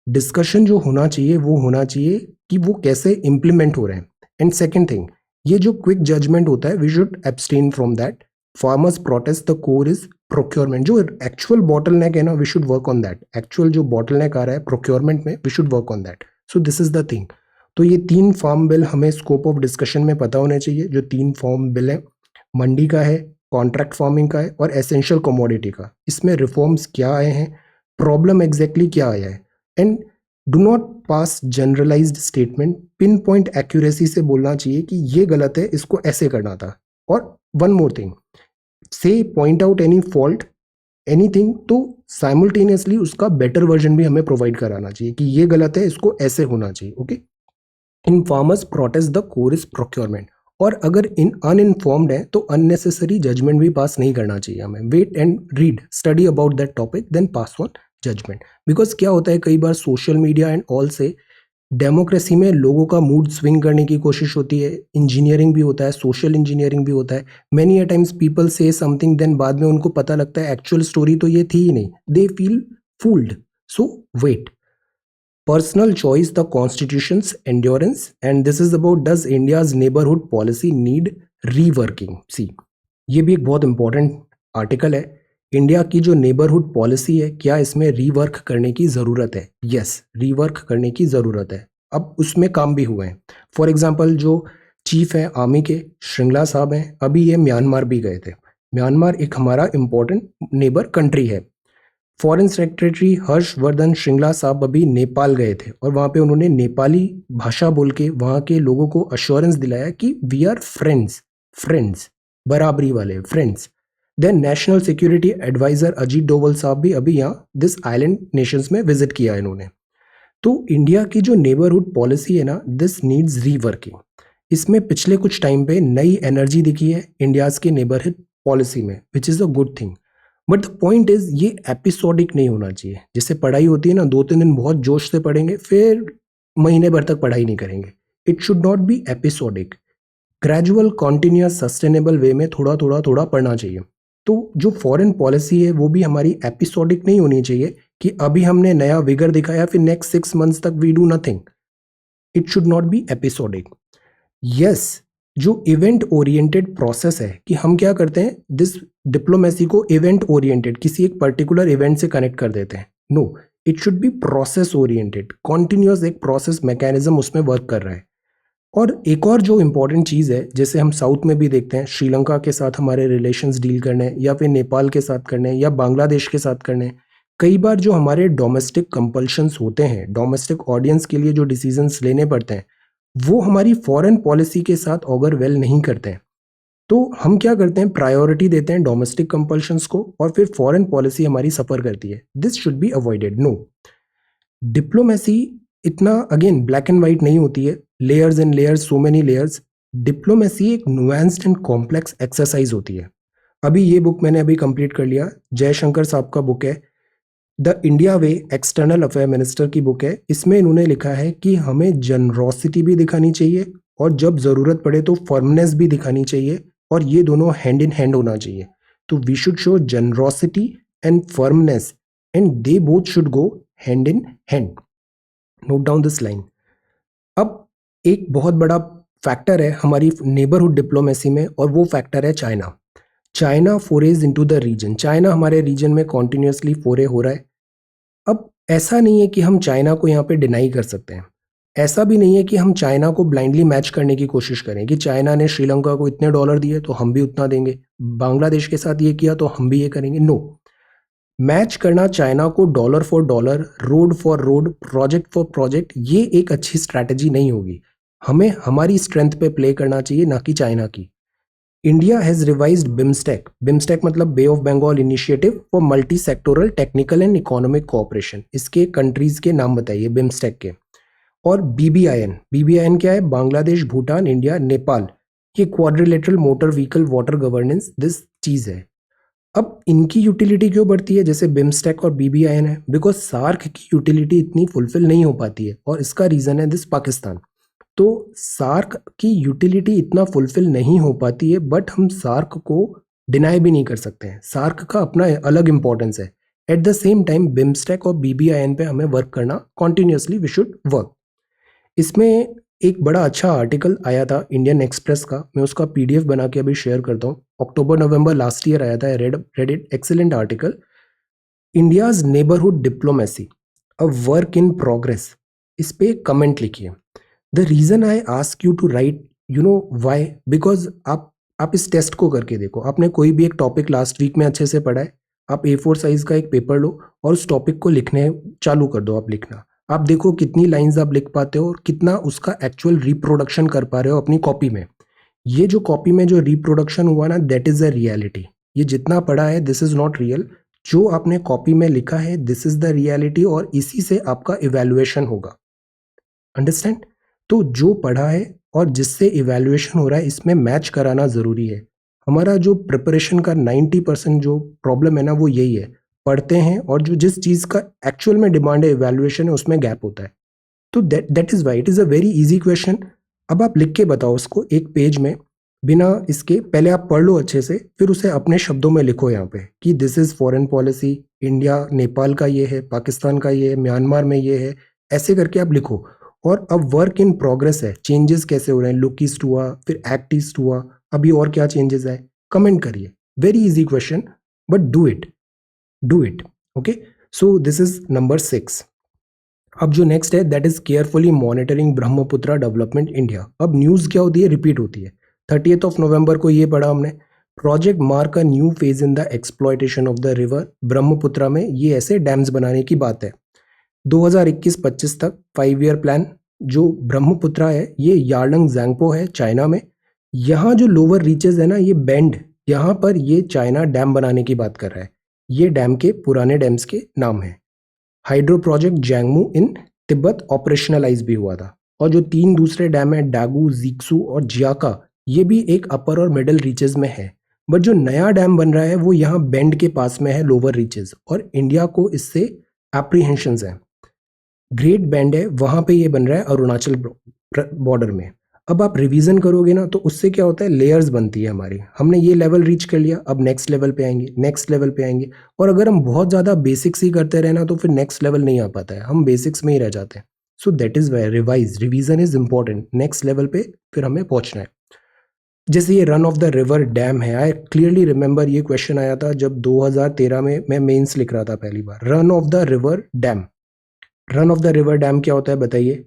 डिस्कशन जो होना चाहिए वो होना चाहिए कि वो कैसे इंप्लीमेंट हो रहे हैं। एंड सेकेंड थिंग, ये जो क्विक जजमेंट होता है we should abstain from that. Farmers protest the core is procurement. जो एक्चुअल बॉटल नेक है ना, we should work on that. Actual जो बॉटल नेक आ रहा है प्रोक्योरमेंट में, we should work on that. So this is the thing. तो ये 3 फार्म बिल हमें स्कोप ऑफ डिस्कशन में पता होने चाहिए। जो 3 फार्म बिल है, मंडी का है, कॉन्ट्रैक्ट फार्मिंग का है और एसेंशियल कमोडिटी का। इसमें रिफॉर्म्स क्या आए हैं, प्रॉब्लम एग्जैक्टली क्या आया है, and do not pass generalised statement. Pinpoint accuracy से बोलना चाहिए कि ये गलत है, इसको ऐसे करना था। और वन मोर थिंग, से point out any fault, anything, तो साइमल्टेनियसली उसका बेटर वर्जन भी हमें प्रोवाइड कराना चाहिए कि ये गलत है, इसको ऐसे होना चाहिए। Okay. In farmers protest, the core is procurement. और अगर अनइन्फॉर्म्ड है तो अननेसेसरी जजमेंट भी पास नहीं करना चाहिए हमें. Wait and read, study about that topic, then pass on judgement. Because क्या होता है कई बार सोशल मीडिया एंड ऑल से डेमोक्रेसी में लोगों का मूड स्विंग करने की कोशिश होती है. इंजीनियरिंग भी होता है, सोशल इंजीनियरिंग भी होता है. Many a times people say something, then बाद में उनको पता लगता है एक्चुअल स्टोरी तो ये थी ही नहीं. They feel fooled. So wait. Personal choice, the constitution's endurance, and this is about does India's neighborhood policy need reworking. See, ये भी एक बहुत इंपॉर्टेंट आर्टिकल है. इंडिया की जो नेबरहुड पॉलिसी है क्या इसमें रीवर्क करने की ज़रूरत है? यस, रीवर्क करने की ज़रूरत है. अब उसमें काम भी हुए हैं. फॉर एग्जांपल जो चीफ है आर्मी के श्रृंगला साहब हैं, अभी ये म्यांमार भी गए थे. म्यांमार एक हमारा इम्पोर्टेंट नेबर कंट्री है. फॉरेन सेक्रेटरी हर्षवर्धन श्रृंगला साहब अभी नेपाल गए थे और वहाँ पे उन्होंने नेपाली भाषा बोल के वहाँ के लोगों को अश्योरेंस दिलाया कि वी आर फ्रेंड्स. फ्रेंड्स, बराबरी वाले friends. Then national security advisor Ajit Doval साहब भी अभी यहाँ दिस आइलैंड नेशंस में विजिट किया इन्होंने. तो इंडिया की जो नेबरहुड पॉलिसी है ना, दिस नीड्स रीवर्किंग. इसमें पिछले कुछ टाइम पे नई एनर्जी दिखी है इंडियाज के नेबरहुड पॉलिसी में, which is a good thing. But the point is ये एपिसोडिक नहीं होना चाहिए. जैसे पढ़ाई होती है ना, 2-3 दिन बहुत जोश से पढ़ेंगे फिर महीने भर तक पढ़ाई नहीं करेंगे. It should not be episodic. Gradual, continuous, sustainable way में थोड़ा थोड़ा थोड़ा पढ़ना चाहिए. तो जो फॉरेन पॉलिसी है वो भी हमारी एपिसोडिक नहीं होनी चाहिए कि अभी हमने नया विगर दिखाया फिर नेक्स्ट 6 मंथ्स तक we do nothing. It should not be episodic. Yes, जो इवेंट ओरिएंटेड प्रोसेस है कि हम क्या करते हैं, दिस डिप्लोमेसी को इवेंट ओरिएंटेड किसी एक पर्टिकुलर इवेंट से कनेक्ट कर देते हैं. No, it should be process oriented. Continuous एक प्रोसेस मैकेनिज्म उसमें वर्क कर रहा है. और एक और जो इम्पोर्टेंट चीज़ है, जैसे हम साउथ में भी देखते हैं, श्रीलंका के साथ हमारे रिलेशंस डील करने या फिर नेपाल के साथ करने या बांग्लादेश के साथ करने, कई बार जो हमारे डोमेस्टिक कंपल्शंस होते हैं, डोमेस्टिक ऑडियंस के लिए जो डिसीजंस लेने पड़ते हैं, वो हमारी फॉरेन पॉलिसी के साथ ऑगर वेल नहीं करते हैं. तो हम क्या करते हैं, प्रायोरिटी देते हैं डोमेस्टिक कंपल्शंस को और फिर फॉरेन पॉलिसी हमारी सफ़र करती है. This should be avoided. No, diplomacy इतना अगेन ब्लैक एंड वाइट नहीं होती है. Layers and layers, so many layers. Diplomacy एक नुआंस्ड एंड कॉम्प्लेक्स एक्सरसाइज होती है. अभी ये बुक मैंने अभी कंप्लीट कर लिया, जयशंकर साहब का बुक है, the India way, external affair minister की बुक है. इसमें इन्होंने लिखा है कि हमें जनरोसिटी भी दिखानी चाहिए और जब ज़रूरत पड़े तो फर्मनेस भी दिखानी चाहिए और ये दोनों हैंड इन हैंड होना चाहिए. तो we should show generosity and firmness and they both should go hand in hand. Note down this line. अब एक बहुत बड़ा फैक्टर है हमारी नेबरहुड डिप्लोमेसी में और वो फैक्टर है China. China forays into the region. China हमारे रीजन में कॉन्टिन्यूसली फोरे हो रहा है. अब ऐसा नहीं है कि हम चाइना को यहाँ पे डिनाई कर सकते हैं. ऐसा भी नहीं है कि हम चाइना को ब्लाइंडली मैच करने की कोशिश करें कि चाइना ने श्रीलंका को इतने डॉलर दिए तो हम भी उतना देंगे, बांग्लादेश के साथ ये किया तो हम भी ये करेंगे. नो, मैच करना चाइना को dollar for dollar, road for road, project for project, ये एक अच्छी स्ट्रैटेजी नहीं होगी. हमें हमारी स्ट्रेंथ पे प्ले करना चाहिए, ना कि चाइना की. India has revised BIMSTEC. BIMSTEC मतलब bay of Bengal initiative for multi sectoral technical and economic cooperation. इसके कंट्रीज के नाम बताइए बिम्स्टेक के. और BBIN. BBIN क्या है? बांग्लादेश, भूटान, इंडिया, नेपाल. ये quadrilateral motor vehicle water governance this चीज़ है. अब इनकी यूटिलिटी क्यों बढ़ती है जैसे बिम्स्टेक और BBIN है? बिकॉज सार्क की यूटिलिटी इतनी फुलफिल नहीं हो पाती है और इसका रीज़न है दिस पाकिस्तान. तो सार्क की यूटिलिटी इतना फुलफिल नहीं हो पाती है, बट हम सार्क को डिनाई भी नहीं कर सकते हैं. सार्क का अपना अलग इंपॉर्टेंस है. At the same time BIMSTEC और BBIN पे हमें वर्क करना कॉन्टिन्यूसली, वी शुड वर्क. इसमें एक बड़ा अच्छा आर्टिकल आया था इंडियन एक्सप्रेस का, मैं उसका PDF बना के अभी शेयर करता हूँ. अक्टूबर-नवंबर लास्ट ईयर आया था. Read it, excellent article. India's neighbourhood diplomacy a work in progress. इस पे कमेंट लिखिए. The reason I ask you to write, you know why, because आप इस टेस्ट को करके देखो. आपने कोई भी एक टॉपिक लास्ट वीक में अच्छे से पढ़ा है, आप A4 साइज का एक पेपर लो और उस टॉपिक को लिखने चालू कर दो. आप लिखना, आप देखो कितनी लाइंस आप लिख पाते हो और कितना उसका एक्चुअल रिप्रोडक्शन कर पा रहे हो अपनी कॉपी में. ये जो कॉपी में जो रिप्रोडक्शन हुआ ना, दैट इज़ द रियलिटी. ये जितना पढ़ा है दिस इज़ नॉट रियल. जो आपने कॉपी में लिखा है दिस इज़ द रियलिटी और इसी से आपका इवैल्यूएशन होगा. अंडरस्टैंड? तो जो पढ़ा है और जिससे इवैल्यूएशन हो रहा है इसमें मैच कराना ज़रूरी है। हमारा जो प्रिपरेशन का 90% जो प्रॉब्लम है ना वो यही है, पढ़ते हैं और जो जिस चीज़ का एक्चुअल में डिमांड है इवैल्यूएशन है उसमें गैप होता है। तो that is why it is a very easy question. अब आप लिख के बताओ उसको एक पेज में, बिना इसके पहले आप पढ़ लो अच्छे से, फिर उसे अपने शब्दों में लिखो यहाँ पे कि this is foreign policy, India Nepal का ये है, पाकिस्तान का ये है, म्यांमार में ये है, ऐसे करके आप लिखो। और अब वर्क इन प्रोग्रेस है, चेंजेस कैसे हो रहे हैं, लुक ईस्ट हुआ, फिर एक्ट ईस्ट हुआ, अभी और क्या चेंजेस आए, कमेंट करिए। Very easy question, but do it. Okay, so this is number 6। अब जो नेक्स्ट है that is carefully monitoring Brahmaputra development India. अब न्यूज क्या होती है, रिपीट होती है। 30th नवंबर को ये पढ़ा हमने, project mark a new phase in the exploitation of the river Brahmaputra में, ये ऐसे डैम्स बनाने की बात है। 2021-25 तक 5 ईयर प्लान। जो ब्रह्मपुत्र है ये यार्लंग जैंगपो है चाइना में। यहाँ जो लोअर रीचेज है ना, ये बेंड, यहाँ पर ये चाइना डैम बनाने की बात कर रहा है। ये डैम के पुराने डैम्स के नाम है। हाइड्रो प्रोजेक्ट जैंगमू इन तिब्बत ऑपरेशनलाइज भी हुआ था। और जो 3 दूसरे डैम है डागू, जीक्सू और जियाका, ये भी एक अपर और मिडल रीचेज में है। बट जो नया डैम बन रहा है वो यहाँ बेंड के पास में है, लोअर रीचेज, और इंडिया को इससे एप्रीहेंशंस है। ग्रेट बैंड है वहां पे ये बन रहा है अरुणाचल बॉर्डर में। अब आप रिवीजन करोगे ना तो उससे क्या होता है, लेयर्स बनती है हमारी। हमने ये लेवल रीच कर लिया, अब नेक्स्ट लेवल पे आएंगे, नेक्स्ट लेवल पे आएंगे। और अगर हम बहुत ज़्यादा बेसिक्स ही करते रहे ना तो फिर नेक्स्ट लेवल नहीं आ पाता है, हम बेसिक्स में ही रह जाते हैं। So that is why revision is important. Next level पे फिर हमें पहुंचना है। जैसे ये run of the river dam है, आई क्लियरली रिमेंबर ये क्वेश्चन आया था जब 2013 में मैं मेंस लिख रहा था पहली बार। Run of the river dam, run of the river dam क्या होता है बताइए।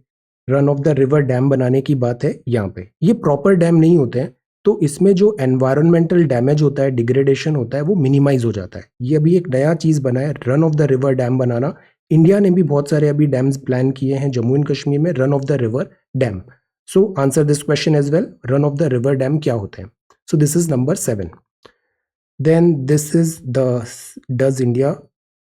Run of the river dam बनाने की बात है यहाँ पे। ये प्रॉपर डैम नहीं होते हैं, तो इसमें जो एनवायरमेंटल डैमेज होता है, डिग्रेडेशन होता है, वो मिनिमाइज हो जाता है। ये अभी एक नया चीज बना है, run of the river dam banana. India ने भी बहुत सारे अभी डैम्स प्लान किए हैं जम्मू एंड कश्मीर में, run of the river dam. So answer this question as well, run of the river dam क्या होते हैं। So this is number 7। Then this is the does India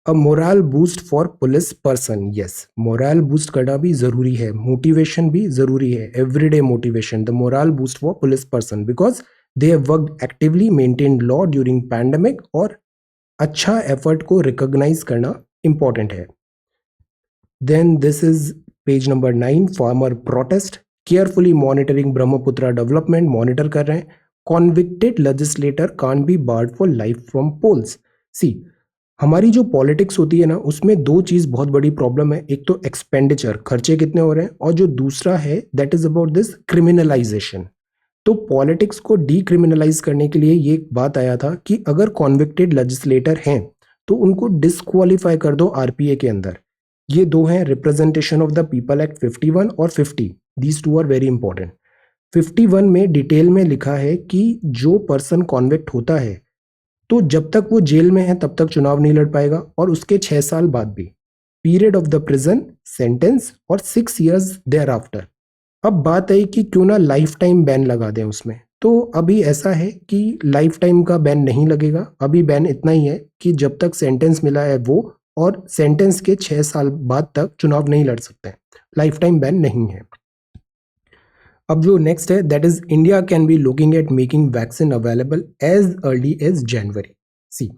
a moral boost for police person. Yes, moral boost करना भी जरूरी है, motivation भी जरूरी है, everyday motivation. The moral boost for police person because they have worked actively, maintain law during pandemic, और अच्छा effort को रिकॉग्नाइज करना इंपॉर्टेंट है। Then this is page number 9, farmer protest carefully monitoring Brahmaputra development, monitor कर रहे हैं। Convicted legislator can't be barred for life from polls. See, हमारी जो पॉलिटिक्स होती है ना उसमें दो चीज बहुत बड़ी प्रॉब्लम है। एक तो एक्सपेंडिचर, खर्चे कितने हो रहे हैं, और जो दूसरा है that is about this criminalisation. तो पॉलिटिक्स को डीक्रिमिनलाइज करने के लिए ये एक बात आया था कि अगर कॉन्विक्टेड लेजिस्लेटर हैं तो उनको डिस्क्वालीफाई कर दो आरपीए के अंदर। ये दो हैं, representation of the people act 51 और 50, these two are very important. 51 में डिटेल में लिखा है कि जो पर्सन कॉन्विक्ट होता है तो जब तक वो जेल में है तब तक चुनाव नहीं लड़ पाएगा, और उसके 6 साल बाद भी, period of the prison sentence, और 6 years देयर आफ्टर। अब बात है कि क्यों ना लाइफ टाइम बैन लगा दें उसमें। तो अभी ऐसा है कि लाइफ टाइम का बैन नहीं लगेगा, अभी बैन इतना ही है कि जब तक सेंटेंस मिला है वो, और सेंटेंस के 6 साल बाद तक चुनाव नहीं लड़ सकते, लाइफ टाइम बैन नहीं है। अब जो नेक्स्ट है that is India can be looking at making vaccine available as early as January. See,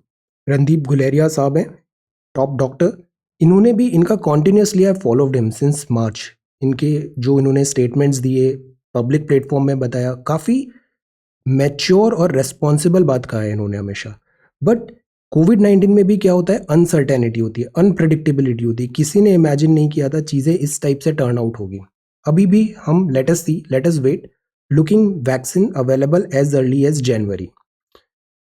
Randeep Guleria साहब हैं टॉप डॉक्टर, इन्होंने भी इनका continuously I followed him since March. इनके जो इन्होंने स्टेटमेंट्स दिए, पब्लिक प्लेटफॉर्म में बताया, काफ़ी मैच्योर और रेस्पॉन्सिबल बात कहा है इन्होंने हमेशा। बट कोविड-19 में भी क्या होता है, अनसर्टेनिटी होती है, अनप्रडिक्टेबिलिटी होती है। किसी ने इमेजिन नहीं किया था चीज़ें इस टाइप से टर्न आउट होगी। अभी भी हम let us see, let us wait, looking vaccine available as early as January.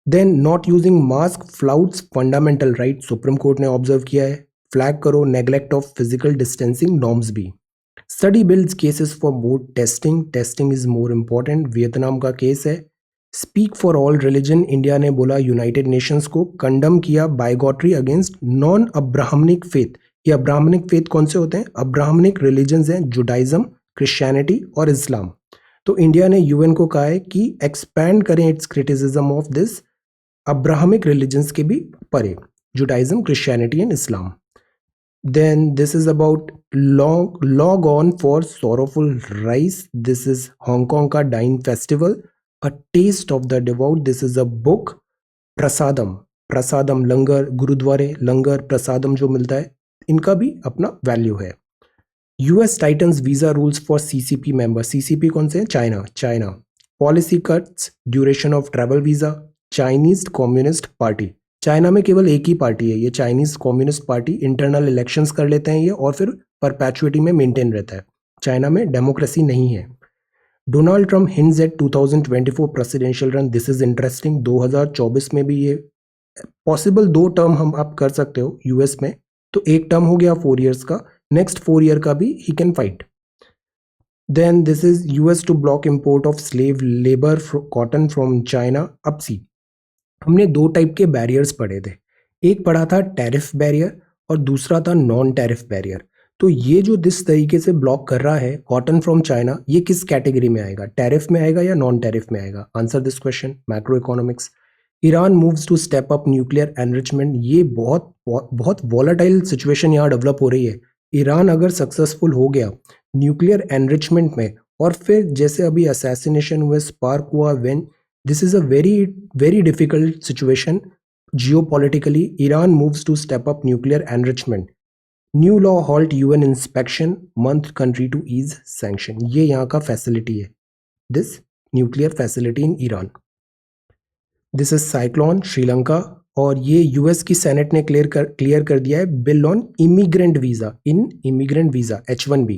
Then not using mask flouts fundamental right, supreme court ने ऑब्जर्व किया है। फ्लैग करो neglect of physical distancing norms भी। Study builds cases for more testing, testing is more important, Vietnam का case है। Speak for all religion, India ने बोला United Nations को, कंडम किया bigotry against non Abrahamic faith. ये अब्राह्मनिक faith कौन से होते हैं, अब्राह्मनिक रिलीजन्स हैं जुडाइज्म, क्रिश्चियनिटी और इस्लाम। तो इंडिया ने यूएन को कहा है कि एक्सपैंड करें it's criticism of this Abrahamic religions के भी परे, Judaism, Christianity and Islam. Then this is about log on for sorrowful rice. This is Hong Kong का Dine Festival. A taste of the devout. This is a book. प्रसादम, प्रसादम लंगर, गुरुद्वारे लंगर प्रसादम जो मिलता है, इनका भी अपना वैल्यू है. US titans visa rules for CCP member. CCP कौन से हैं? China. China policy cuts duration of travel visa. Chinese communist party. China में केवल एक ही पार्टी है, ये Chinese communist party. Internal elections कर लेते हैं ये और फिर परपैचुइटी में मेंटेन रहता है. चाइना में डेमोक्रेसी नहीं है. Donald Trump hints at 2024 presidential run. This is interesting. 2024 में भी ये पॉसिबल 2 टर्म हम आप कर सकते हो यूएस में. तो एक टर्म हो गया 4 इयर्स का, नेक्स्ट 4 ईयर का भी he can fight. Then this is US to block import of slave labour cotton from China. अब सी, हमने 2 टाइप के बैरियर्स पढ़े थे. एक पढ़ा था टैरिफ बैरियर और दूसरा था नॉन टैरिफ बैरियर. तो ये जो जिस तरीके से ब्लॉक कर रहा है कॉटन फ्रॉम चाइना, ये किस कैटेगरी में आएगा? टैरिफ में आएगा या नॉन टैरिफ में आएगा? Answer this question. Macroeconomics. Iran moves to step up nuclear enrichment. ये बहुत वॉलेटाइल सिचुएशन यहाँ डेवलप हो रही है. ईरान अगर सक्सेसफुल हो गया न्यूक्लियर एनरिचमेंट में, और फिर जैसे अभी असैसिनेशन हुए, स्पार्क हुआ, when this is a very difficult situation geopolitically. Iran moves to step up nuclear enrichment. New law halt UN inspection month country to ease sanction. ये यहाँ का फैसिलिटी है, this nuclear facility in Iran. This is cyclone Sri Lanka. और ये US की senate ने clear कर दिया है bill on immigrant visa, in immigrant visa H1B.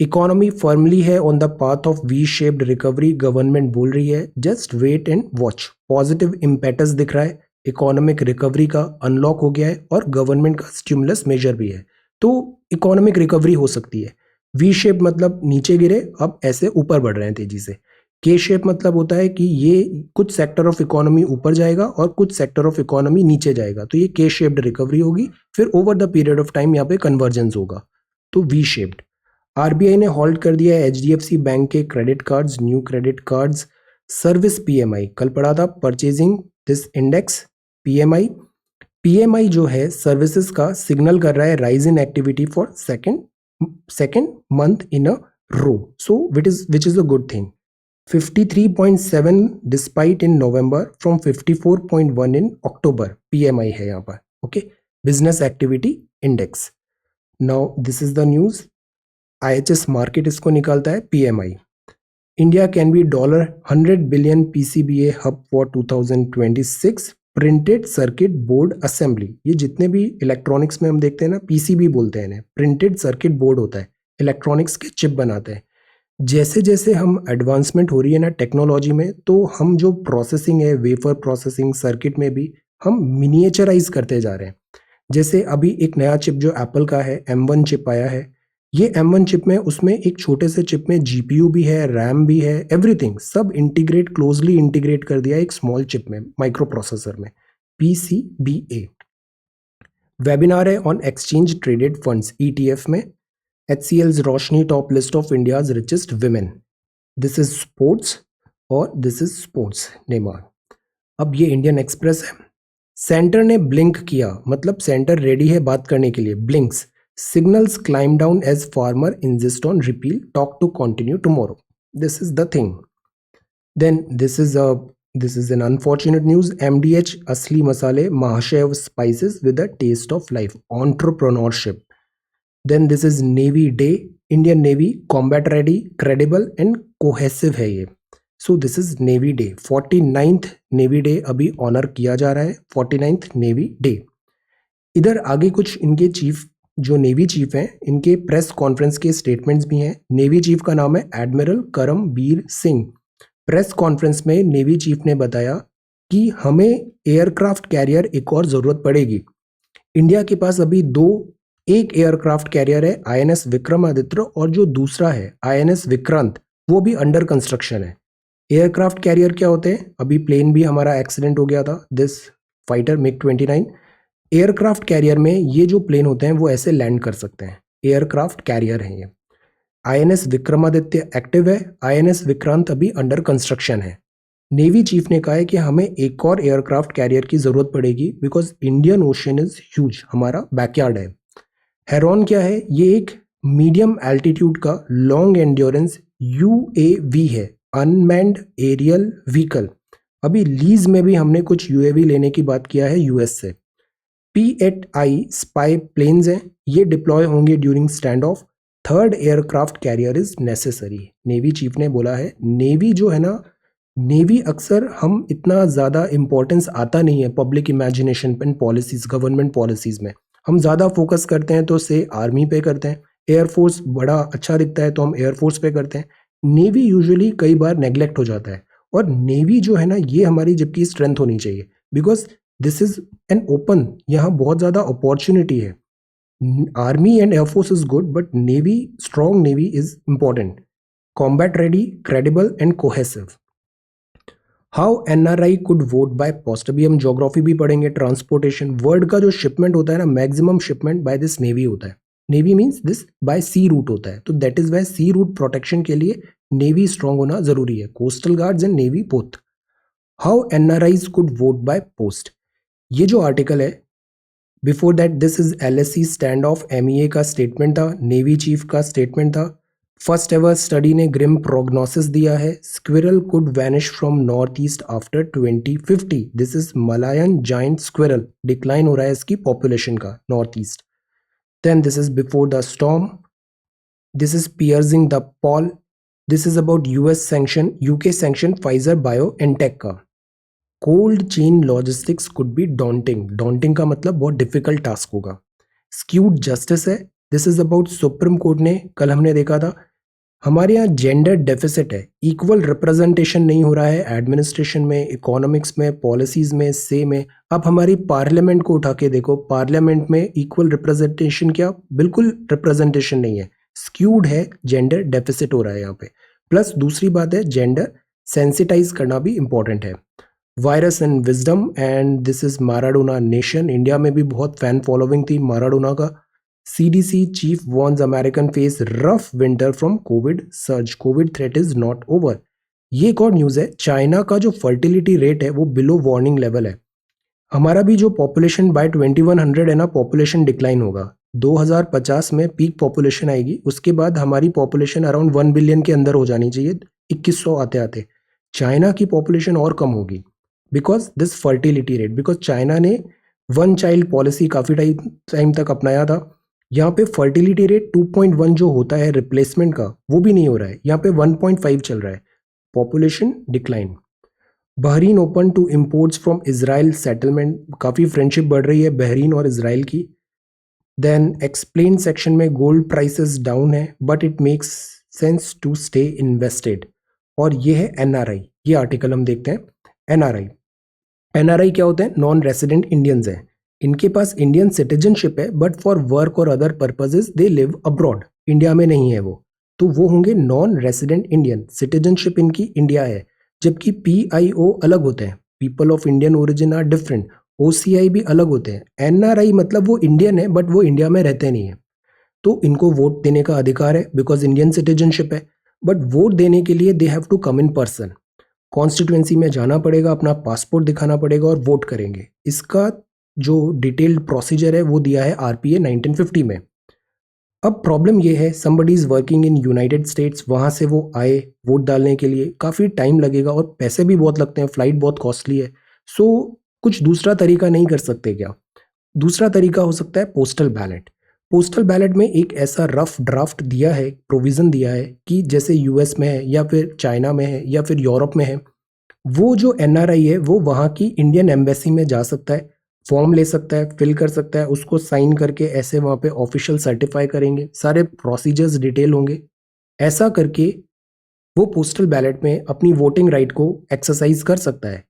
Economy firmly है on the path of V shaped recovery. Government बोल रही है just wait and watch. Positive impetus दिख रहा है, इकोनॉमिक रिकवरी का अनलॉक हो गया है और गवर्नमेंट का स्टिमुलस मेजर भी है. तो इकोनॉमिक रिकवरी हो सकती है. वी शेप मतलब नीचे गिरे, अब ऐसे ऊपर बढ़ रहे हैं तेजी से. के शेप मतलब होता है कि ये कुछ सेक्टर ऑफ इकोनॉमी ऊपर जाएगा और कुछ सेक्टर ऑफ इकोनॉमी नीचे जाएगा, तो ये के शेप्ड रिकवरी होगी. फिर over the period of time यहाँ पे कन्वर्जेंस होगा, तो वी शेप्ड. आरबीआई ने हॉल्ट कर दिया है एचडीएफसी बैंक के credit cards, new credit cards. Service PMI कल पढ़ा था, purchasing this index. PMI PMI जो है सर्विसेज का सिग्नल कर रहा है rise in activity for second month in a row. So which is a good thing. 53.7 despite in November from 54.1 in October. PMI है यहाँ पर. Okay, business activity index. Now this is the news. IHS Markit इसको निकालता है PMI. India can be $100 billion PCBA hub for 2026. Printed circuit board assembly. ये जितने भी electronics में हम देखते हैं ना, पीसीबी बोलते हैं इन्हें. प्रिंटेड सर्किट बोर्ड होता है, इलेक्ट्रॉनिक्स के चिप बनाते हैं. जैसे जैसे हम एडवांसमेंट हो रही है ना टेक्नोलॉजी में, तो हम जो प्रोसेसिंग है, वेफर प्रोसेसिंग सर्किट में भी हम मिनिएचराइज करते जा रहे हैं. जैसे अभी एक नया चिप जो एप्पल का है, M1 चिप आया है. ये M1 चिप में, उसमें एक छोटे से चिप में जीपीयू भी है, रैम भी है, एवरीथिंग सब क्लोजली इंटीग्रेट कर दिया एक स्मॉल चिप में, माइक्रो प्रोसेसर में. PCBA. वेबिनार है on exchange traded funds ETF में. HCL's Roshni top list of India's richest women. This is sports और दिस इज स्पोर्ट्स नेमार. अब ये इंडियन एक्सप्रेस है. सेंटर ने ब्लिंक किया, मतलब सेंटर रेडी है बात करने के लिए. Blinks. Signals climb down as farmer insist on repeal. Talk to continue tomorrow. This is the thing. Then this is an unfortunate news. MDH Asli Masale, Mahashay of spices with a taste of life. Entrepreneurship. Then this is Navy Day. Indian Navy combat ready, credible and cohesive है ये. So this is Navy Day. 49th Navy Day अभी honour किया जा रहा है. 49th Navy Day. इधर आगे कुछ इनके चीफ, जो नेवी चीफ हैं, इनके प्रेस कॉन्फ्रेंस के स्टेटमेंट्स भी हैं. नेवी चीफ का नाम है admiral Karambir Singh. Press conference में नेवी चीफ ने बताया कि हमें एयरक्राफ्ट कैरियर एक और ज़रूरत पड़ेगी. इंडिया के पास अभी एक एयरक्राफ्ट कैरियर है INS विक्रमादित्य, और जो दूसरा है INS विक्रांत, वो भी अंडर कंस्ट्रक्शन है. एयरक्राफ्ट कैरियर क्या होते हैं? अभी प्लेन भी हमारा एक्सीडेंट हो गया था, this fighter MiG-29. Aircraft carrier में ये जो प्लेन होते हैं वो ऐसे लैंड कर सकते हैं. एयरक्राफ्ट कैरियर है ये. INS विक्रमादित्य एक्टिव है, INS विक्रांत अभी अंडर कंस्ट्रक्शन है. नेवी चीफ ने कहा है कि हमें एक और एयरक्राफ्ट कैरियर की जरूरत पड़ेगी because Indian ocean is huge, हमारा बैकयार्ड है. हेरॉन क्या है? ये एक मीडियम एल्टीट्यूड का लॉन्ग एंड्योरेंस यूएवी है, अनमैन्ड एरियल व्हीकल। अभी लीज में भी हमने कुछ यूएवी लेने की बात किया है यूएस से। P-8I स्पाई प्लेन्स हैं, ये डिप्लॉय होंगे during stand of. Third aircraft carrier is necessary. Navy chief ने बोला है। नेवी जो है ना, नेवी अक्सर हम इतना ज़्यादा इंपॉर्टेंस आता नहीं है public imagination and policies, government policies में। हम ज़्यादा फोकस करते हैं तो से आर्मी पे करते हैं, एयरफोर्स बड़ा अच्छा दिखता है तो हम एयरफोर्स पे करते हैं। नेवी यूजुअली कई बार नेग्लेक्ट हो जाता है। और नेवी जो है ना, ये हमारी जबकि स्ट्रेंथ होनी चाहिए, because this is an open, यहाँ बहुत ज़्यादा अपॉर्चुनिटी है। Army and air force is good, but navy, strong navy is important. Combat ready, credible and cohesive. How NRI could vote by post. अभी हम ज्योग्राफी भी पढ़ेंगे, ट्रांसपोर्टेशन। वर्ल्ड का जो शिपमेंट होता है ना, maximum shipment by this navy होता है। Navy means this by sea route होता है, तो that is why sea route protection के लिए नेवी स्ट्रांग होना जरूरी है। Coastal guards and navy both. How NRIs could vote by post. ये जो आर्टिकल है, before that this is LSC stand off MEA का स्टेटमेंट था, नेवी चीफ का स्टेटमेंट था। फर्स्ट एवर स्टडी ने ग्रिम प्रोग्नोसिस दिया है, squirrel could vanish from north east after 2050। This is Malayan giant squirrel, decline हो रहा है इसकी पॉपुलेशन का north east. Then this is before the storm, this is piercing the pall, this is about US sanction, UK sanction Pfizer BioNTech का। Cold chain logistics could be daunting, daunting का मतलब बहुत difficult task होगा। Skewed justice है, this is about supreme court ने, कल हमने देखा था हमारे यहाँ जेंडर डेफिसिट है, इक्वल रिप्रेजेंटेशन नहीं हो रहा है एडमिनिस्ट्रेशन में, इकोनॉमिक्स में, पॉलिसीज में, से में। अब हमारी पार्लियामेंट को उठा के देखो, पार्लियामेंट में इक्वल रिप्रेजेंटेशन क्या, बिल्कुल रिप्रेजेंटेशन नहीं है, स्क्यूड है, जेंडर डेफिसिट हो रहा है यहाँ पे। प्लस दूसरी बात है, जेंडर सेंसिटाइज करना भी इंपॉर्टेंट है। Virus and wisdom, and this is Maradona nation. India में भी बहुत फैन फॉलोइंग थी माराडोना का। CDC chief warns American face rough winter from Covid surge, Covid threat is not over. ये एक और न्यूज है, चाइना का जो फर्टिलिटी रेट है वो बिलो वार्निंग लेवल है। हमारा भी जो पॉपुलेशन बाय 2100 है ना, पॉपुलेशन डिक्लाइन होगा। 2050 में पीक पॉपुलेशन आएगी, उसके बाद हमारी पॉपुलेशन अराउंड 1 बिलियन के अंदर हो जानी चाहिए 2100 आते आते। चाइना की पॉपुलेशन और कम होगी because this fertility rate, because China ने वन चाइल्ड पॉलिसी काफ़ी टाइम तक अपनाया था। यहाँ पे फर्टिलिटी रेट 2.1 जो होता है रिप्लेसमेंट का, वो भी नहीं हो रहा है, यहाँ पे 1.5 चल रहा है। Population decline. Bahrain open to imports from Israel settlement, काफ़ी फ्रेंडशिप बढ़ रही है बहरीन और इजराइल की। देन एक्सप्लेन सेक्शन में गोल्ड प्राइसेस डाउन है, but it makes sense to stay invested. और ये है एनआरआई, ये आर्टिकल हम देखते हैं। एनआरआई, एनआरआई क्या होते हैं? नॉन रेसिडेंट इंडियंस हैं। इनके पास इंडियन सिटीजनशिप है, बट फॉर वर्क और other purposes they live abroad, India में नहीं है वो, तो वो होंगे नॉन रेसिडेंट इंडियन। सिटीजनशिप इनकी इंडिया है। जबकि पीआईओ अलग होते हैं, people of Indian origin are different. OCI भी अलग होते हैं। एनआरआई मतलब वो इंडियन है बट वो इंडिया में रहते नहीं है, तो इनको वोट देने का अधिकार है बिकॉज इंडियन सिटीजनशिप है। बट वोट देने के लिए they have to come in person, constituency में जाना पड़ेगा, अपना पासपोर्ट दिखाना पड़ेगा और वोट करेंगे। इसका जो डिटेल्ड प्रोसीजर है वो दिया है आरपीए 1950 में। अब प्रॉब्लम ये है, somebody is working in United states, वहाँ से वो आए वोट डालने के लिए, काफ़ी टाइम लगेगा और पैसे भी बहुत लगते हैं, फ्लाइट बहुत कॉस्टली है। सो कुछ दूसरा तरीका नहीं कर सकते क्या? दूसरा तरीका हो सकता है पोस्टल बैलेट। पोस्टल बैलेट में एक ऐसा रफ ड्राफ्ट दिया है, प्रोविज़न दिया है कि जैसे यूएस में है या फिर चाइना में है या फिर यूरोप में है, वो जो एनआरआई है वो वहाँ की इंडियन एम्बेसी में जा सकता है, फॉर्म ले सकता है, फिल कर सकता है, उसको साइन करके ऐसे वहाँ पे ऑफिशियल सर्टिफाई करेंगे, सारे प्रोसीजर्स डिटेल होंगे। ऐसा करके वो पोस्टल बैलेट में अपनी वोटिंग राइट को एक्सरसाइज कर सकता है।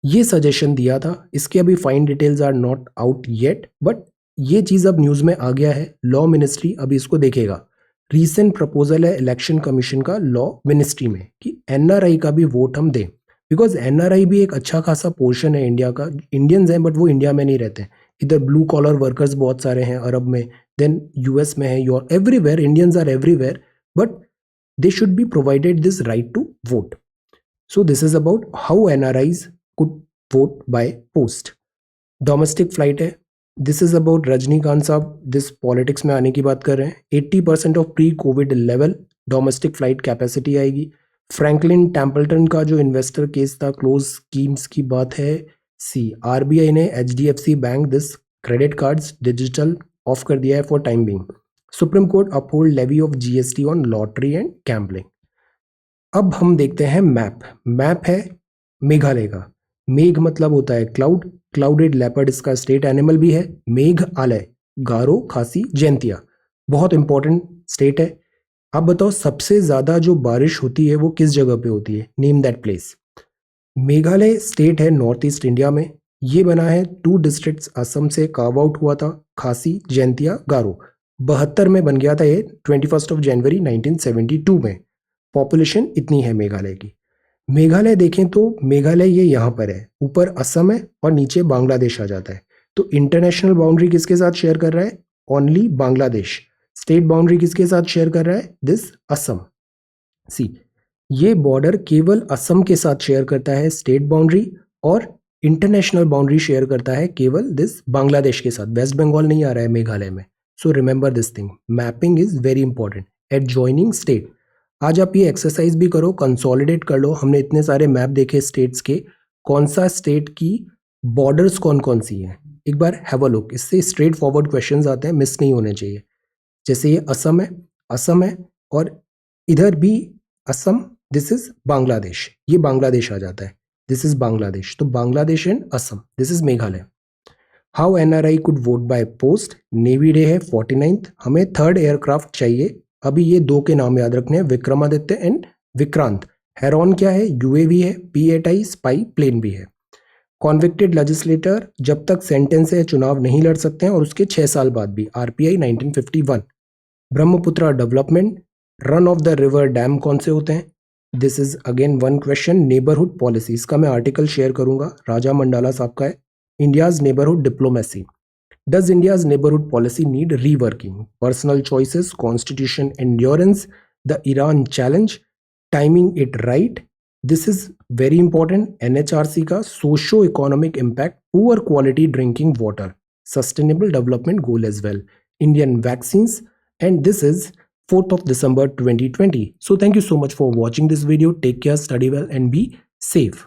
ये सजेशन दिया था, इसके अभी fine details are not out yet, but ये चीज़ अब न्यूज़ में आ गया है। लॉ मिनिस्ट्री अभी इसको देखेगा। रीसेंट प्रपोजल है इलेक्शन कमीशन का लॉ मिनिस्ट्री में कि एनआरआई का भी वोट हम दें, बिकॉज एनआरआई भी एक अच्छा खासा पोर्शन है इंडिया का। इंडियंस हैं बट वो इंडिया में नहीं रहते। इधर ब्लू कॉलर वर्कर्स बहुत सारे हैं अरब में, देन यूएस में है, your everywhere Indians are everywhere, but they should be provided this right to vote. So this is about how NRIs could vote by post. Domestic flight है, this is about Rajinikanth साहब, this politics में आने की बात कर रहे हैं। 80% of pre covid level domestic flight capacity आएगी। फ्रैंकलिन टेम्पल्टन का जो इन्वेस्टर केस था, क्लोज स्कीम्स की बात है। सी, आरबीआई ने HDFC bank this credit cards digital off कर दिया है for time being. Supreme court uphold levy of GST on lottery and gambling. अब हम देखते हैं मैप। मैप है मेघालय का। मेघ मतलब होता है क्लाउड, क्लाउडेड लेपर्ड इसका स्टेट एनिमल भी है। मेघालय, गारो, खासी, जैंतिया, बहुत इंपॉर्टेंट स्टेट है। अब बताओ सबसे ज्यादा जो बारिश होती है वो किस जगह पे होती है, name that place. Meghalaya state है नॉर्थ ईस्ट इंडिया में। ये बना है 2 डिस्ट्रिक्ट्स असम से कार्व आउट हुआ था, खासी, जैंतिया, गारो। 72 में बन गया था ये, 21 जनवरी 1972 में। पॉपुलेशन इतनी है मेघालय की। मेघालय देखें तो मेघालय ये यहाँ पर है, ऊपर असम है और नीचे बांग्लादेश आ जाता है। तो इंटरनेशनल बाउंड्री किसके साथ शेयर कर रहा है, ओनली बांग्लादेश। स्टेट बाउंड्री किसके साथ शेयर कर रहा है, दिस असम। सी, ये बॉर्डर केवल असम के साथ शेयर करता है स्टेट बाउंड्री, और इंटरनेशनल बाउंड्री शेयर करता है केवल दिस बांग्लादेश के साथ। वेस्ट बंगाल नहीं आ रहा है मेघालय में। So remember this thing, mapping is very important. Adjoining state, आज आप ये एक्सरसाइज भी करो, कंसोलिडेट कर लो। हमने इतने सारे मैप देखे स्टेट्स के, कौन सा स्टेट की बॉर्डर्स कौन कौन सी हैं, एक बार हैव अ लुक। इससे स्ट्रेट फॉरवर्ड क्वेश्चंस आते हैं, मिस नहीं होने चाहिए। जैसे ये असम है, असम है, और इधर भी असम, दिस इज बांग्लादेश, ये बांग्लादेश आ जाता है, दिस इज बांग्लादेश। तो Bangladesh and Assam, this is Meghalaya. How NRI could vote by post, navy day है 49th। हमें 3rd एयरक्राफ्ट चाहिए। अभी ये 2 के नाम याद रखने हैं, विक्रमादित्य एंड विक्रांत। हेरॉन क्या है, यूएवी है। P-8I स्पाई प्लेन भी है। कॉन्विक्टेड लेजिस्लेटर जब तक सेंटेंस है चुनाव नहीं लड़ सकते हैं, और उसके 6 साल बाद भी। RPI 1951। Brahmaputra development, run of the river dam कौन से होते हैं, this is again one question. Neighbourhood policy, इसका मैं आर्टिकल शेयर करूंगा, राजा मंडाला साहब का है। India's neighbourhood diplomacy, does India's neighbourhood policy need reworking, personal choices, constitution endurance, the Iran challenge, timing it right, this is very important. NHRC का socio economic impact, poor quality drinking water, sustainable development goal as well, Indian vaccines, and this is 4th of December 2020. So thank you so much for watching this video. Take care, study well, and be safe.